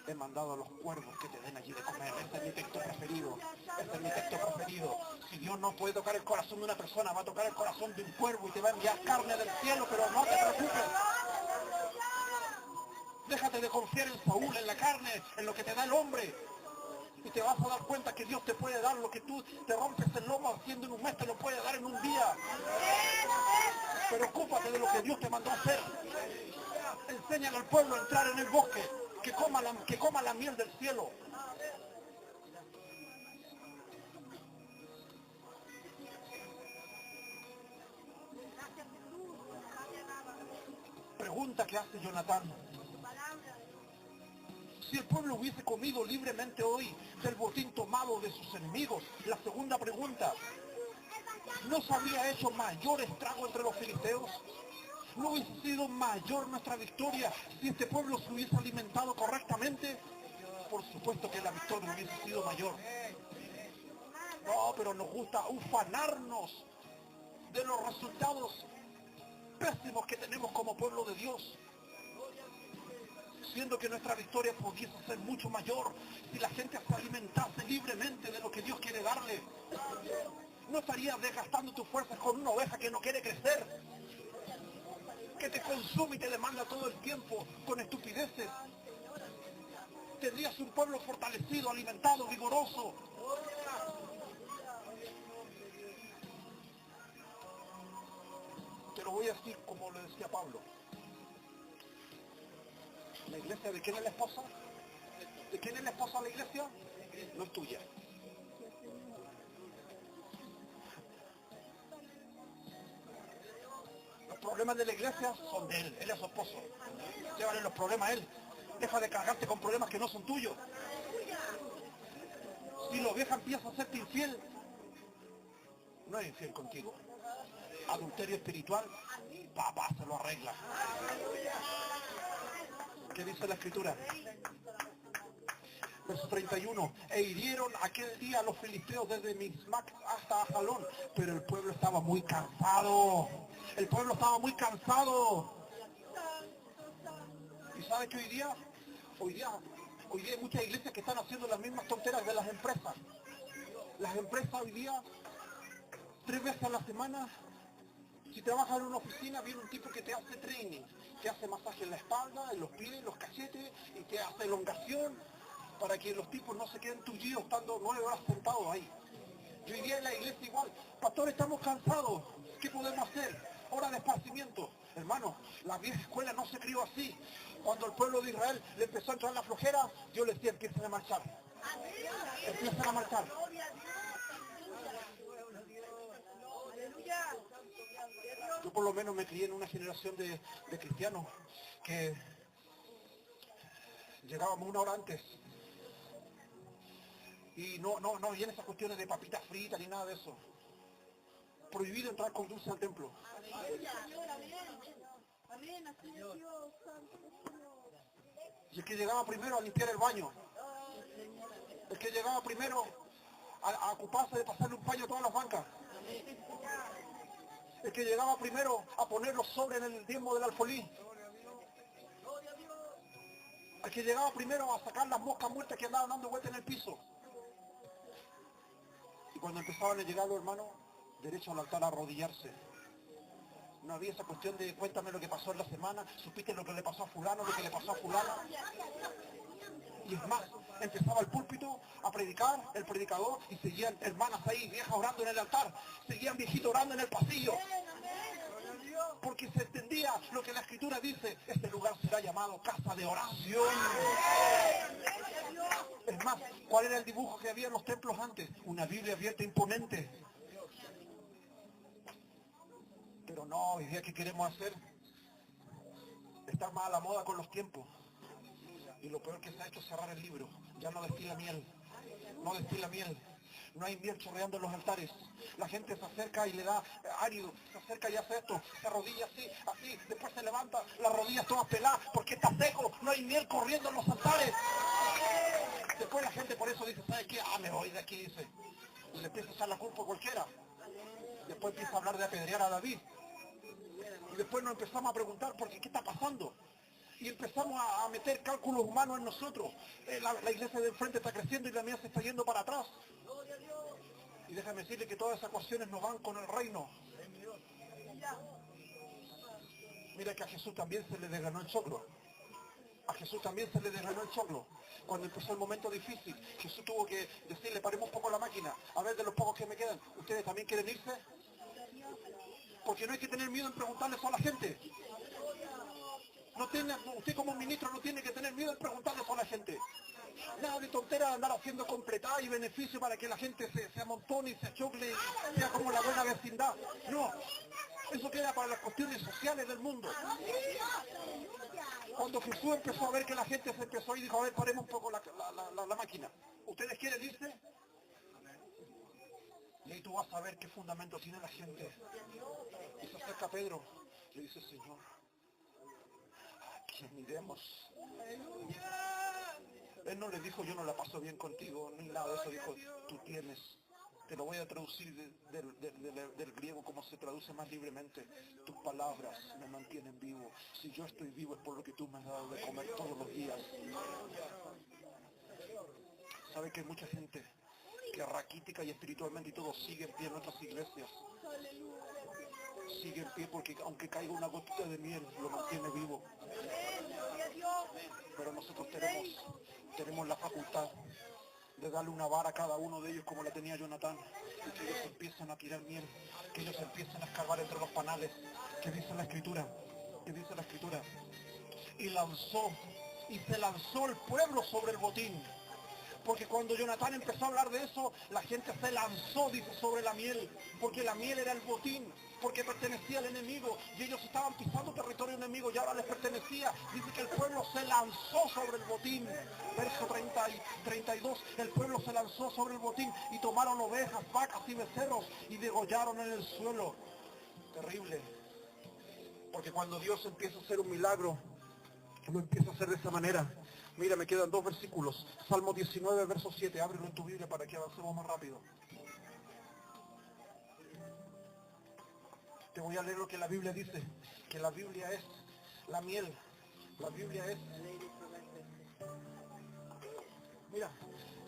he mandado a los cuervos que te den allí de comer. Este es mi texto preferido, este es mi texto preferido. Si Dios no puede tocar el corazón de una persona, va a tocar el corazón de un cuervo y te va a enviar carne del cielo, pero no te preocupes. Déjate de confiar en Saúl, en la carne, en lo que te da el hombre. Y te vas a dar cuenta que Dios te puede dar lo que tú te rompes el lomo haciendo en un mes, te lo puede dar en un día. Pero ocúpate de lo que Dios te mandó a hacer. Enséñale al pueblo a entrar en el bosque, que coma la miel del cielo. Pregunta que hace Jonatán. Si el pueblo hubiese comido libremente hoy del botín tomado de sus enemigos, la segunda pregunta, ¿no se habría hecho mayor estrago entre los filisteos? ¿No hubiese sido mayor nuestra victoria si este pueblo se hubiese alimentado correctamente? Por supuesto que la victoria hubiese sido mayor. No, pero nos gusta ufanarnos de los resultados pésimos que tenemos como pueblo de Dios, siendo que nuestra victoria pudiese ser mucho mayor si la gente se alimentase libremente de lo que Dios quiere darle. No estarías desgastando tus fuerzas con una oveja que no quiere crecer, que te consume y te demanda todo el tiempo con estupideces. Tendrías un pueblo fortalecido, alimentado, vigoroso. Te lo voy a decir como le decía Pablo. ¿La iglesia de quién es la esposa? ¿De quién es la esposa la iglesia? No es tuya. Los problemas de la iglesia son de él es su esposo. Llévale los problemas a él. Deja de cargarte con problemas que no son tuyos. Si la oveja empieza a serte infiel, no es infiel contigo. Adulterio espiritual, papá se lo arregla. ¿Qué dice la escritura? Verso 31, e hirieron aquel día a los filisteos desde Mismac hasta Ajalón, pero el pueblo estaba muy cansado. El pueblo estaba muy cansado. ¿Y sabe qué hoy día hay muchas iglesias que están haciendo las mismas tonteras de las empresas? Las empresas hoy día, 3 veces a la semana, si trabajas en una oficina, viene un tipo que te hace training, te hace masaje en la espalda, en los pies, en los cachetes, y te hace elongación, para que los tipos no se queden tullidos estando 9 horas sentados ahí. Y hoy día en la iglesia igual, pastor, estamos cansados, ¿qué podemos hacer? Hora de esparcimiento. Hermano, la vieja escuela no se crió así. Cuando el pueblo de Israel le empezó a entrar la flojera, Dios les decía, empiecen a marchar. Empiezan a marchar. Yo por lo menos me crié en una generación de cristianos que llegábamos 1 hora antes. Y no vienen esas cuestiones de papitas fritas ni nada de eso. Prohibido entrar con dulce al templo. Amén, así es Dios, santo Señor. Y el que llegaba primero a limpiar el baño. El que llegaba primero a ocuparse de pasarle un paño a todas las bancas. El que llegaba primero a poner los sobres en el diezmo del alfolí. El que llegaba primero a sacar las moscas muertas que andaban dando vueltas en el piso. Y cuando empezaban a llegar los hermanos, derecho al altar a arrodillarse. No había esa cuestión de cuéntame lo que pasó en la semana, supiste lo que le pasó a fulano, lo que le pasó a fulana. Y es más, empezaba el púlpito a predicar, el predicador, y seguían hermanas ahí, viejas orando en el altar, seguían viejitos orando en el pasillo. Porque se entendía lo que la Escritura dice, este lugar será llamado casa de oración. Es más, ¿cuál era el dibujo que había en los templos antes? Una Biblia abierta imponente. Pero no, hoy día, ¿qué queremos hacer? Estar más a la moda con los tiempos. Y lo peor que se ha hecho es cerrar el libro. Ya no destila miel. No destila miel. No hay miel chorreando en los altares. La gente se acerca y le da árido. Se acerca y hace esto. Se arrodilla así, así. Después se levanta, las rodillas todas peladas porque está seco. No hay miel corriendo en los altares. Después la gente por eso dice, ¿sabes qué? Ah, me voy de aquí, dice. Y le empieza a echar la culpa a cualquiera. Después empieza a hablar de apedrear a David. Y después nos empezamos a preguntar, ¿por qué? ¿Qué está pasando? Y empezamos a meter cálculos humanos en nosotros. La iglesia del frente está creciendo y la mía se está yendo para atrás. Y déjame decirle que todas esas ecuaciones no van con el reino. Mira que a Jesús también se le desganó el choclo. A Jesús también se le desganó el choclo. Cuando empezó el momento difícil, Jesús tuvo que decirle, paremos un poco la máquina. A ver, de los pocos que me quedan, ¿ustedes también quieren irse? Porque no hay que tener miedo en preguntarle eso a la gente. Usted como ministro no tiene que tener miedo en preguntarle eso a la gente. Nada de tontera de andar haciendo completar y beneficio para que la gente se amontone y se achocle y sea como la buena vecindad. No, eso queda para las cuestiones sociales del mundo. Cuando Jesús empezó a ver que la gente se empezó y dijo, a ver, paremos un poco la máquina. ¿Ustedes quieren irse? Y ahí tú vas a ver qué fundamento tiene la gente. Y se acerca Pedro, le dice, Señor, ¿a quién iremos? Él no le dijo, yo no la paso bien contigo, ni nada de eso. Dijo, tú tienes. Te lo voy a traducir del griego como se traduce más libremente. Tus palabras me mantienen vivo. Si yo estoy vivo es por lo que tú me has dado de comer todos los días. ¿Sabe que hay mucha gente que raquítica y espiritualmente y todo sigue en pie en nuestras iglesias? Sigue en pie porque aunque caiga una gotita de miel, lo mantiene vivo. Pero nosotros tenemos la facultad de darle una vara a cada uno de ellos como la tenía Jonatán, y que ellos empiezan a tirar miel, que ellos empiezan a escarbar entre los panales, que dice la Escritura, y se lanzó el pueblo sobre el botín. Porque cuando Jonatán empezó a hablar de eso, la gente se lanzó, dice, sobre la miel, porque la miel era el botín, porque pertenecía al enemigo, y ellos estaban pisando territorio enemigo y ahora les pertenecía. Dice que el pueblo se lanzó sobre el botín. Verso 30 y 32, el pueblo se lanzó sobre el botín y tomaron ovejas, vacas y becerros y degollaron en el suelo. Terrible. Porque cuando Dios empieza a hacer un milagro, lo empieza a hacer de esa manera. Mira, me quedan 2 versículos. Salmo 19, verso 7. Ábrelo en tu Biblia para que avancemos más rápido. Te voy a leer lo que la Biblia dice. Que la Biblia es la miel. La Biblia es... Mira,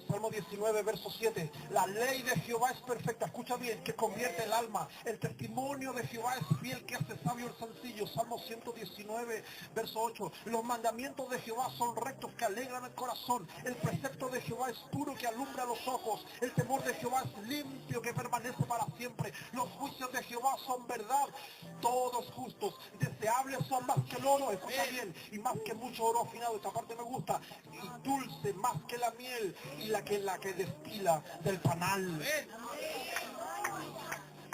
Salmo 19, verso 7. La ley de Jehová es perfecta, escucha bien, que convierte el alma. El testimonio de Jehová es fiel, que hace sabio el sencillo. Salmo 119, verso 8. Los mandamientos de Jehová son rectos, que alegran el corazón. El precepto de Jehová es puro, que alumbra los ojos. El temor de Jehová es limpio, que permanece para siempre. Los juicios de Jehová son verdad, todos justos. Deseables son más que el oro, escucha bien, y más que mucho oro afinado. Esta parte me gusta. Y dulce más que la miel, y la que destila del panal.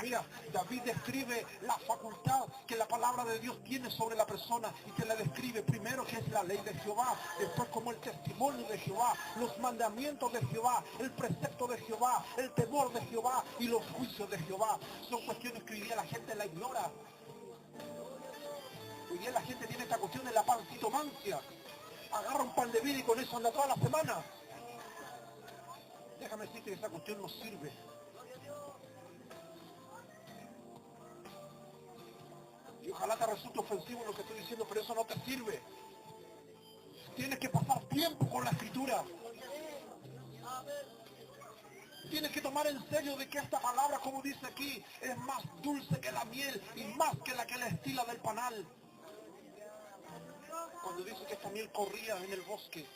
Mira, David describe la facultad que la palabra de Dios tiene sobre la persona y que la describe primero que es la ley de Jehová, después como el testimonio de Jehová, los mandamientos de Jehová, el precepto de Jehová, el temor de Jehová y los juicios de Jehová. Son cuestiones que hoy día la gente la ignora. Hoy día la gente esta cuestión de la pancitomancia. Agarra un pan de vida y con eso anda toda la semana. Déjame decirte que esa cuestión no sirve. Y ojalá te resulte ofensivo lo que estoy diciendo, pero eso no te sirve. Tienes que pasar tiempo con la escritura. Tienes que tomar en serio de que esta palabra, como dice aquí, es más dulce que la miel y más que la estila del panal. Cuando dice que esta miel corría en el bosque,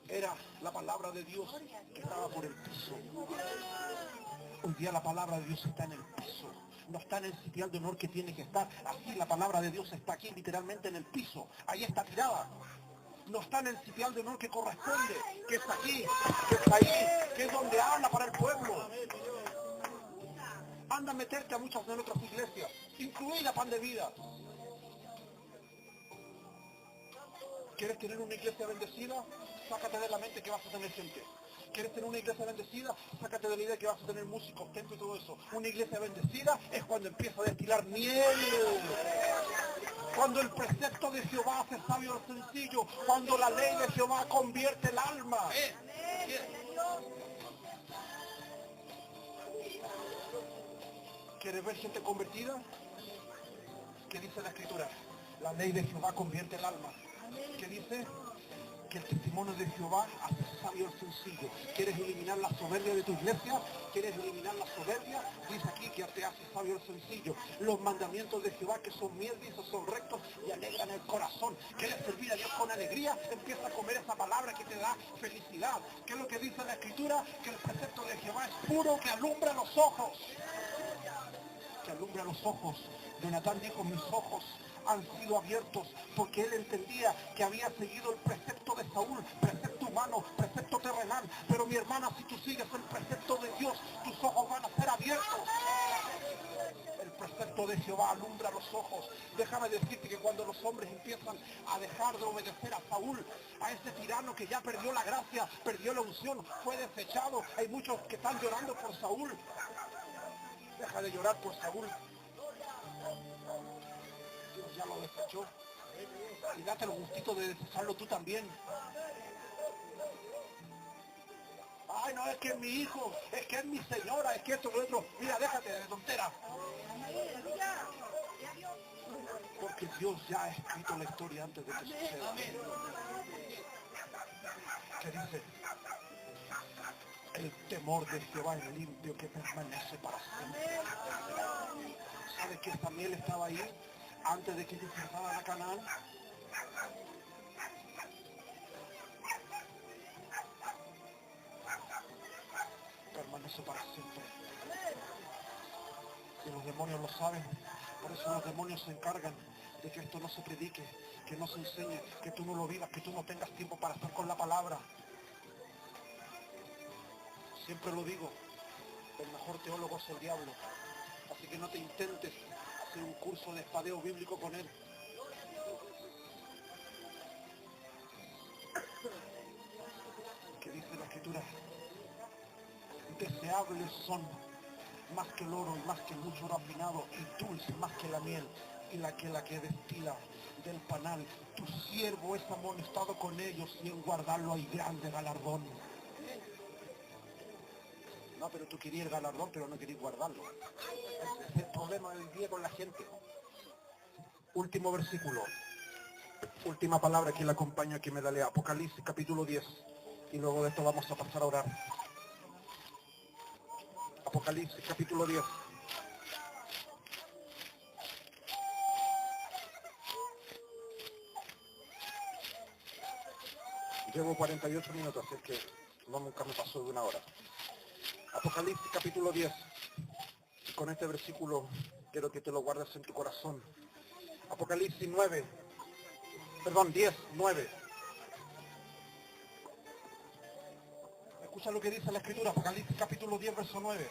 era la palabra de Dios que estaba por el piso. Hoy día la palabra de Dios está en el piso. No está en el sitial de honor que tiene que estar. Así la palabra de Dios está aquí, literalmente en el piso. Ahí está tirada. No está en el sitial de honor que corresponde, que es aquí, que es ahí, que es donde habla para el pueblo. Anda a meterte a muchas de nuestras iglesias, incluida Pan de Vida. ¿Quieres tener una iglesia bendecida? Sácate de la mente que vas a tener gente. ¿Quieres tener una iglesia bendecida? Sácate de la idea que vas a tener músicos, templo y todo eso. Una iglesia bendecida es cuando empieza a destilar miel. Cuando el precepto de Jehová hace sabio al sencillo. Cuando la ley de Jehová convierte el alma. ¿Quieres ver gente convertida? ¿Qué dice la Escritura? La ley de Jehová convierte el alma. ¿Qué dice? Que el testimonio de Jehová hace sabio al sencillo. ¿Quieres eliminar la soberbia de tu iglesia? ¿Quieres eliminar la soberbia? Dice aquí que te hace sabio al sencillo. Los mandamientos de Jehová que son miel, dice, son rectos y alegran el corazón. ¿Quieres servir a Dios con alegría? Empieza a comer esa palabra que te da felicidad. ¿Qué es lo que dice la Escritura? Que el precepto de Jehová es puro, que alumbra los ojos. Que alumbra los ojos. Jonatán dijo, mis ojos han sido abiertos, porque él entendía que había seguido el precepto de Saúl, precepto humano, precepto terrenal. Pero mi hermana, si tú sigues el precepto de Dios, tus ojos van a ser abiertos. El precepto de Jehová alumbra los ojos. Déjame decirte que cuando los hombres empiezan a dejar de obedecer a Saúl, a ese tirano que ya perdió la gracia, perdió la unción, fue desechado. Hay muchos que están llorando por Saúl. Deja de llorar por Saúl. Dios ya lo desechó. Y date el gustito de desecharlo tú también. Ay, no, es que es mi hijo, es que es mi señora, es que esto, lo otro. Mira, déjate de tonteras. Porque Dios ya ha escrito la historia antes de que suceda. ¿Qué dice? El temor de Jehová es limpio, que permanece para siempre. ¿Sabes que esta miel estaba ahí antes de que ellos pasaran a Canaán? Permanece para siempre. Y los demonios lo saben. Por eso los demonios se encargan de que esto no se predique, que no se enseñe, que tú no lo vivas, que tú no tengas tiempo para estar con la palabra. Siempre lo digo, el mejor teólogo es el diablo. Así que no te intentes hacer un curso de espadeo bíblico con él. ¿Qué dice la Escritura? Deseables son más que el oro y más que el mucho oro afinado, y dulce más que la miel y la que destila del panal. Tu siervo es amonestado con ellos, y en guardarlo hay grande galardón. No, pero tú querías el galardón, pero no querías guardarlo. Ese es el problema del día con la gente. Último versículo. Última palabra que le acompaña, que me da lea. Apocalipsis capítulo 10. Y luego de esto vamos a pasar a orar. Apocalipsis capítulo 10. Llevo 48 minutos, así que no, nunca me pasó de una hora. Apocalipsis capítulo 10. Y con este versículo quiero que te lo guardes en tu corazón. Apocalipsis 9. Perdón, 10, 9. Escucha lo que dice la Escritura, Apocalipsis capítulo 10, verso 9.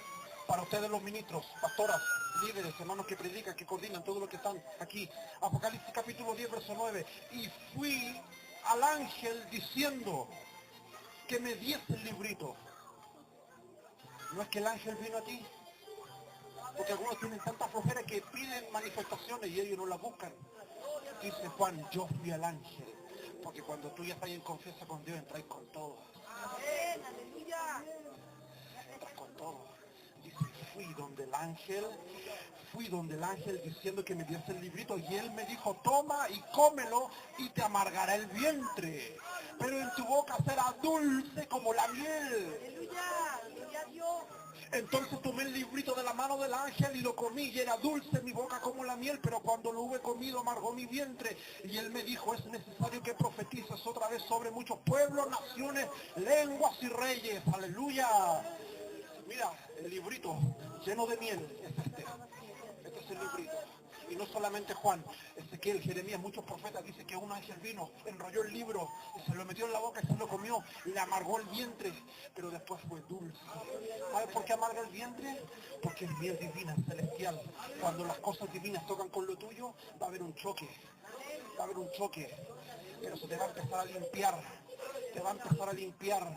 Para ustedes los ministros, pastoras, líderes, hermanos que predican, que coordinan, todos los que están aquí. Apocalipsis capítulo 10, verso 9. Y fui al ángel diciendo que me diese el librito. ¿No es que el ángel vino a ti? Porque algunos tienen tanta flojera que piden manifestaciones y ellos no las buscan. Dice Juan, yo fui al ángel. Porque cuando tú ya estás en confianza con Dios, entras con todo. Entras con todo. Dice, fui donde el ángel diciendo que me diese el librito y él me dijo, toma y cómelo y te amargará el vientre. Pero en tu boca será dulce como la miel. Entonces tomé el librito de la mano del ángel y lo comí y era dulce en mi boca como la miel, pero cuando lo hube comido amargó mi vientre. Y él me dijo, es necesario que profetices otra vez sobre muchos pueblos, naciones, lenguas y reyes. Aleluya. Mira, el librito lleno de miel es este. Este es el librito. Y no solamente Juan, Ezequiel, Jeremías, muchos profetas dicen que un ángel vino, enrolló el libro, y se lo metió en la boca y se lo comió, y le amargó el vientre, pero después fue dulce. ¿Sabes por qué amarga el vientre? Porque es miel divina, celestial. Cuando las cosas divinas tocan con lo tuyo, va a haber un choque. Va a haber un choque. Pero se te va a empezar a limpiar. Te va a empezar a limpiar.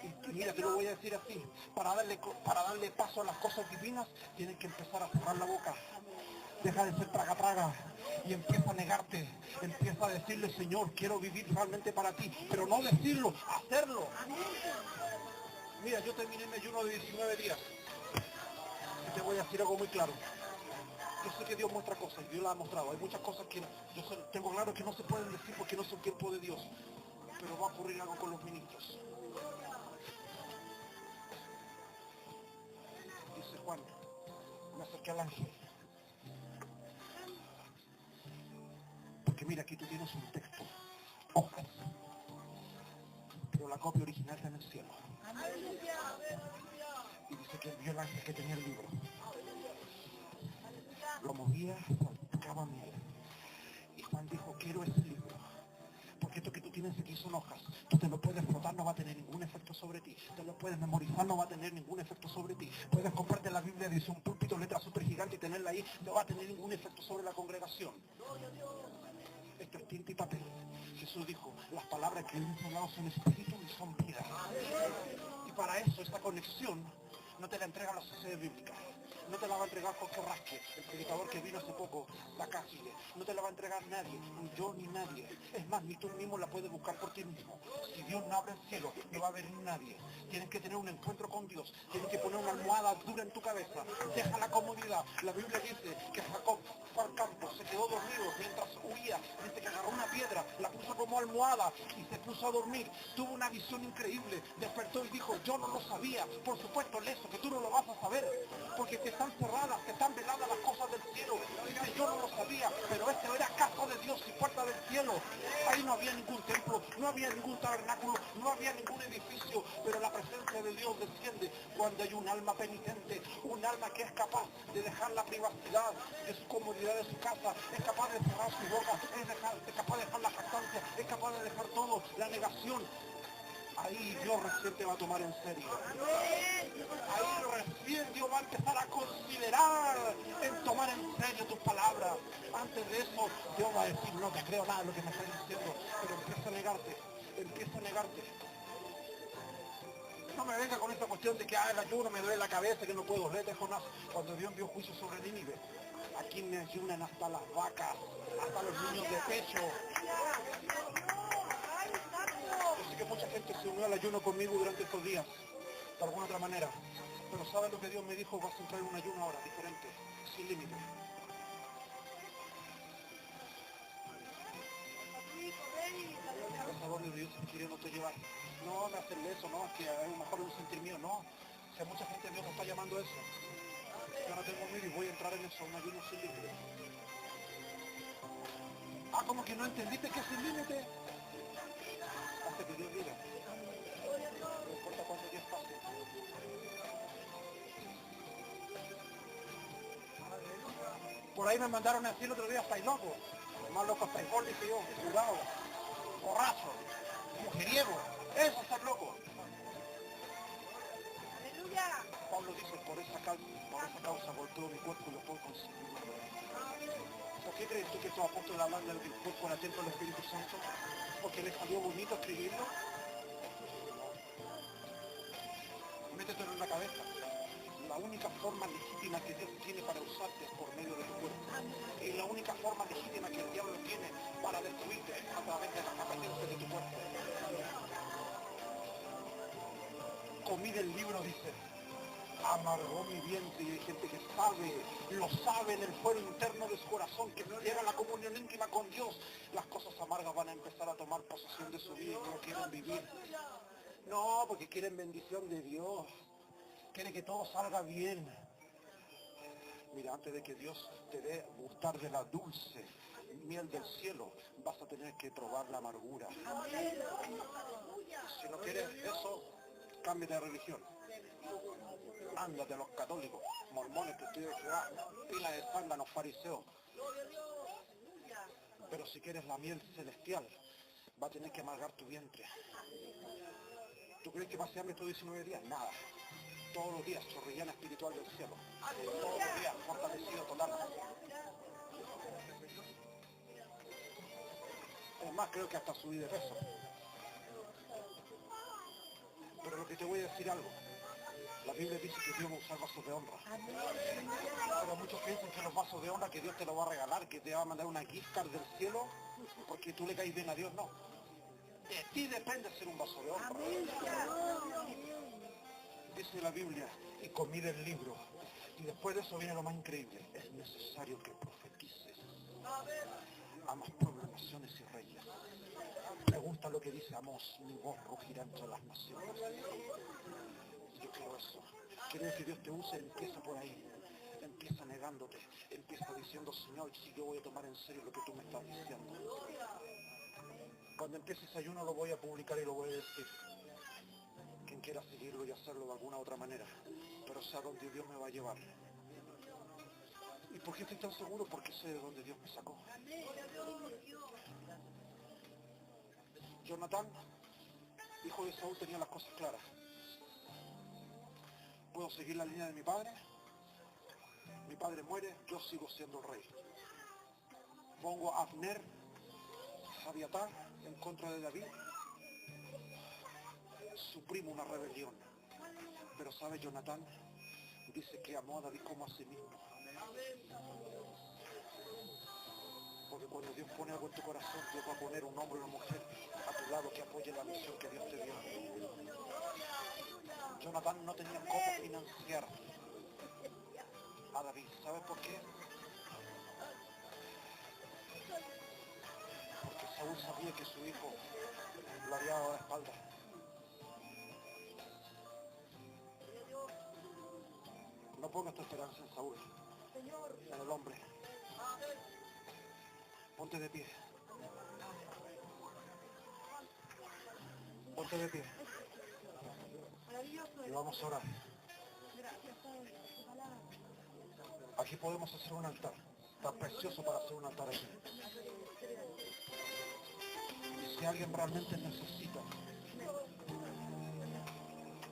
Y mira, te lo voy a decir así. Para darle paso a las cosas divinas, tienes que empezar a cerrar la boca. Deja de ser traga y empieza a negarte. Empieza a decirle, Señor, quiero vivir realmente para ti. Pero no decirlo, hacerlo. Mira, yo terminé mi ayuno de 19 días. Y te voy a decir algo muy claro. Yo sé que Dios muestra cosas, y Dios las ha mostrado. Hay muchas cosas que tengo claro que no se pueden decir porque no son tiempo de Dios. Pero va a ocurrir algo con los ministros. Dice Juan, me acerqué al ángel. Porque mira, aquí tú tienes un texto, hojas, pero la copia original está en el cielo. Y dice que él vio el ángel que tenía el libro. Lo movía, salpicaba miel. Y Juan dijo, quiero ese libro. Porque esto que tú tienes aquí son hojas. Tú te lo puedes frotar, no va a tener ningún efecto sobre ti. Te lo puedes memorizar, no va a tener ningún efecto sobre ti. Puedes comprarte la Biblia, dice un púlpito, letra súper gigante y tenerla ahí. No va a tener ningún efecto sobre la congregación. Esto es tinta y papel. Jesús dijo, las palabras que él me ha hablado son espíritu y son vida. Y para eso, esta conexión, no te la entrega la sociedad bíblica. No te la va a entregar Jorge Rasque, el predicador que vino hace poco, la Casile. No te la va a entregar nadie, ni yo ni nadie. Es más, ni tú mismo la puedes buscar por ti mismo. Si Dios no abre el cielo, no va a haber nadie. Tienes que tener un encuentro con Dios. Tienes que poner una almohada dura en tu cabeza. Deja la comodidad. La Biblia dice que Jacob fue al campo, se quedó dormido mientras huía. Dice que agarró una piedra, la puso como almohada y se puso a dormir. Tuvo una visión increíble. Despertó y dijo, yo no lo sabía. Por supuesto, Leso, que tú no lo vas a saber. Porque te están cerradas, te están veladas las cosas del cielo. Dice, yo no lo sabía, pero esto era casa de Dios y puerta del cielo. Ahí no había ningún templo, no había ningún tabernáculo, no había ningún edificio, pero la presencia de Dios desciende cuando hay un alma penitente, un alma que es capaz de dejar la privacidad de su comodidad de su casa, es capaz de cerrar su boca, es capaz de dejar la jactancia, es capaz de dejar todo, la negación. Ahí Dios recién te va a tomar en serio. Ahí recién Dios va a empezar a considerar en tomar en serio tus palabras. Antes de eso, Dios va a decir, no te creo nada de lo que me estás diciendo, pero empieza a negarte, empieza a negarte. No me venga con esta cuestión de que el ayuno me duele la cabeza, que no puedo leer de Jonás. Cuando Dios envió juicio sobre Nínive, aquí me ayunan hasta las vacas, hasta los niños de pecho. Yo sé que mucha gente se unió al ayuno conmigo durante estos días, de alguna otra manera. Pero ¿sabes lo que Dios me dijo? Vas a entrar en un ayuno ahora, diferente, sin límite. ¿Sabes a dónde Dios está queriendo te llevar? No me hacerle eso, no, es que a lo mejor es un sentir mío, no. Si a mucha gente Dios me está llamando a eso. Yo no tengo miedo y voy a entrar en eso, un ayuno sin límite. Ah, ¿como que no entendiste que es sin límite? Hasta que Dios diga. No importa cuánto Dios pase. Por ahí me mandaron a decir el otro día, estáis locos. Más loco estáis por, dije yo, jurado, borracho, mujeriego. Eso es ser loco. Pablo dice, por esa causa golpeó mi cuerpo y lo puedo conseguir. ¿Por qué crees tú que estos apóstoles hablan del cuerpo era templo del Espíritu Santo? ¿Porque les salió bonito escribirlo? Métetelo en la cabeza. La única forma legítima que Dios tiene para usarte es por medio del cuerpo. Y la única forma legítima que el diablo tiene para destruirte a través de las apetencias de tu cuerpo. Comí del libro, dice, amargó mi vientre, y hay gente que lo sabe en el fuero interno de su corazón, que llega a la comunión íntima con Dios. Las cosas amargas van a empezar a tomar posesión de su vida y no quieren vivir. No, porque quieren bendición de Dios. Quieren que todo salga bien. Mira, antes de que Dios te dé gustar de la dulce miel del cielo, vas a tener que probar la amargura. Si no quieres eso, cámbiate de religión. Ándate a los católicos, mormones, testigos de Jehová, pila de zánganos, fariseos. Pero si quieres la miel celestial, va a tener que amargar tu vientre. ¿Tú crees que pase hambre estos 19 días? Nada. Todos los días, chorrillana espiritual del cielo. Todos los días, fortalecido total. Es más, creo que hasta subí de peso. Pero lo que te voy a decir algo. La Biblia dice que Dios va a usar vasos de honra. Pero muchos piensan que los vasos de honra que Dios te lo va a regalar, que te va a mandar una gift card del cielo, porque tú le caes bien a Dios, no. De ti depende ser un vaso de honra. Dice la Biblia, y comí del libro. Y después de eso viene lo más increíble. Es necesario que profetices. Amas pueblos, naciones y reyes. Me gusta lo que dice Amós, mi voz rugirá entre las naciones. Yo quiero eso. ¿Quieres que Dios te use? Empieza por ahí. Empieza negándote. Empieza diciendo, Señor, si yo voy a tomar en serio lo que tú me estás diciendo. Cuando empieces ayuno lo voy a publicar y lo voy a decir. Quien quiera seguirlo y hacerlo de alguna otra manera. Pero sé a dónde Dios me va a llevar. ¿Y por qué estoy tan seguro? Porque sé de dónde Dios me sacó. Jonatán, hijo de Saúl, tenía las cosas claras. Puedo seguir la línea de mi padre muere, yo sigo siendo el rey. Pongo a Abner, Abiatar, en contra de David, suprimo una rebelión. Pero sabe, Jonatán dice que amó a David como a sí mismo. Porque cuando Dios pone algo en tu corazón, Dios va a poner un hombre o una mujer a tu lado que apoye la misión que Dios te dio. Jonatán no tenía cómo financiar a David. ¿Sabes por qué? Porque Saúl sabía que su hijo lo había dado la espalda. No pongas tu esperanza en Saúl, en el hombre. Ponte de pie. Ponte de pie. Y vamos a orar. Aquí podemos hacer un altar. Está precioso para hacer un altar aquí. Y si alguien realmente necesita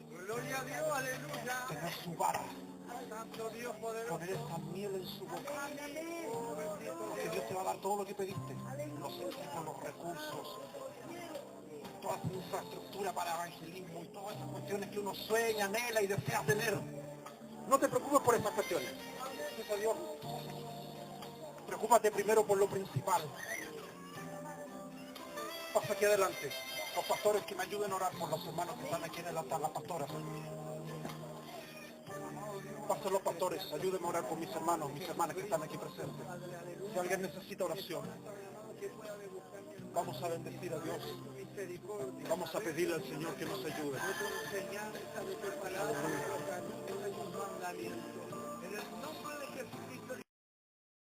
Gloria a Dios, aleluya. tener su vara, Santo Dios poderoso. poner esa miel en su boca, porque Dios te va a dar todo lo que pediste, los equipos, los recursos, toda esa infraestructura para evangelismo y todas esas cuestiones que uno sueña, anhela y desea tener. No te preocupes por esas cuestiones. Gracias a Dios. Preocúpate primero por lo principal. Pasa aquí adelante. Los pastores que me ayuden a orar por los hermanos que están aquí en el altar, las pastoras. Pasen los pastores, ayúdenme a orar por mis hermanos, mis hermanas que están aquí presentes. Si alguien necesita oración, vamos a bendecir a Dios. Y vamos a pedirle al Señor que nos ayude. enseñanza de tu palabra, en el nombre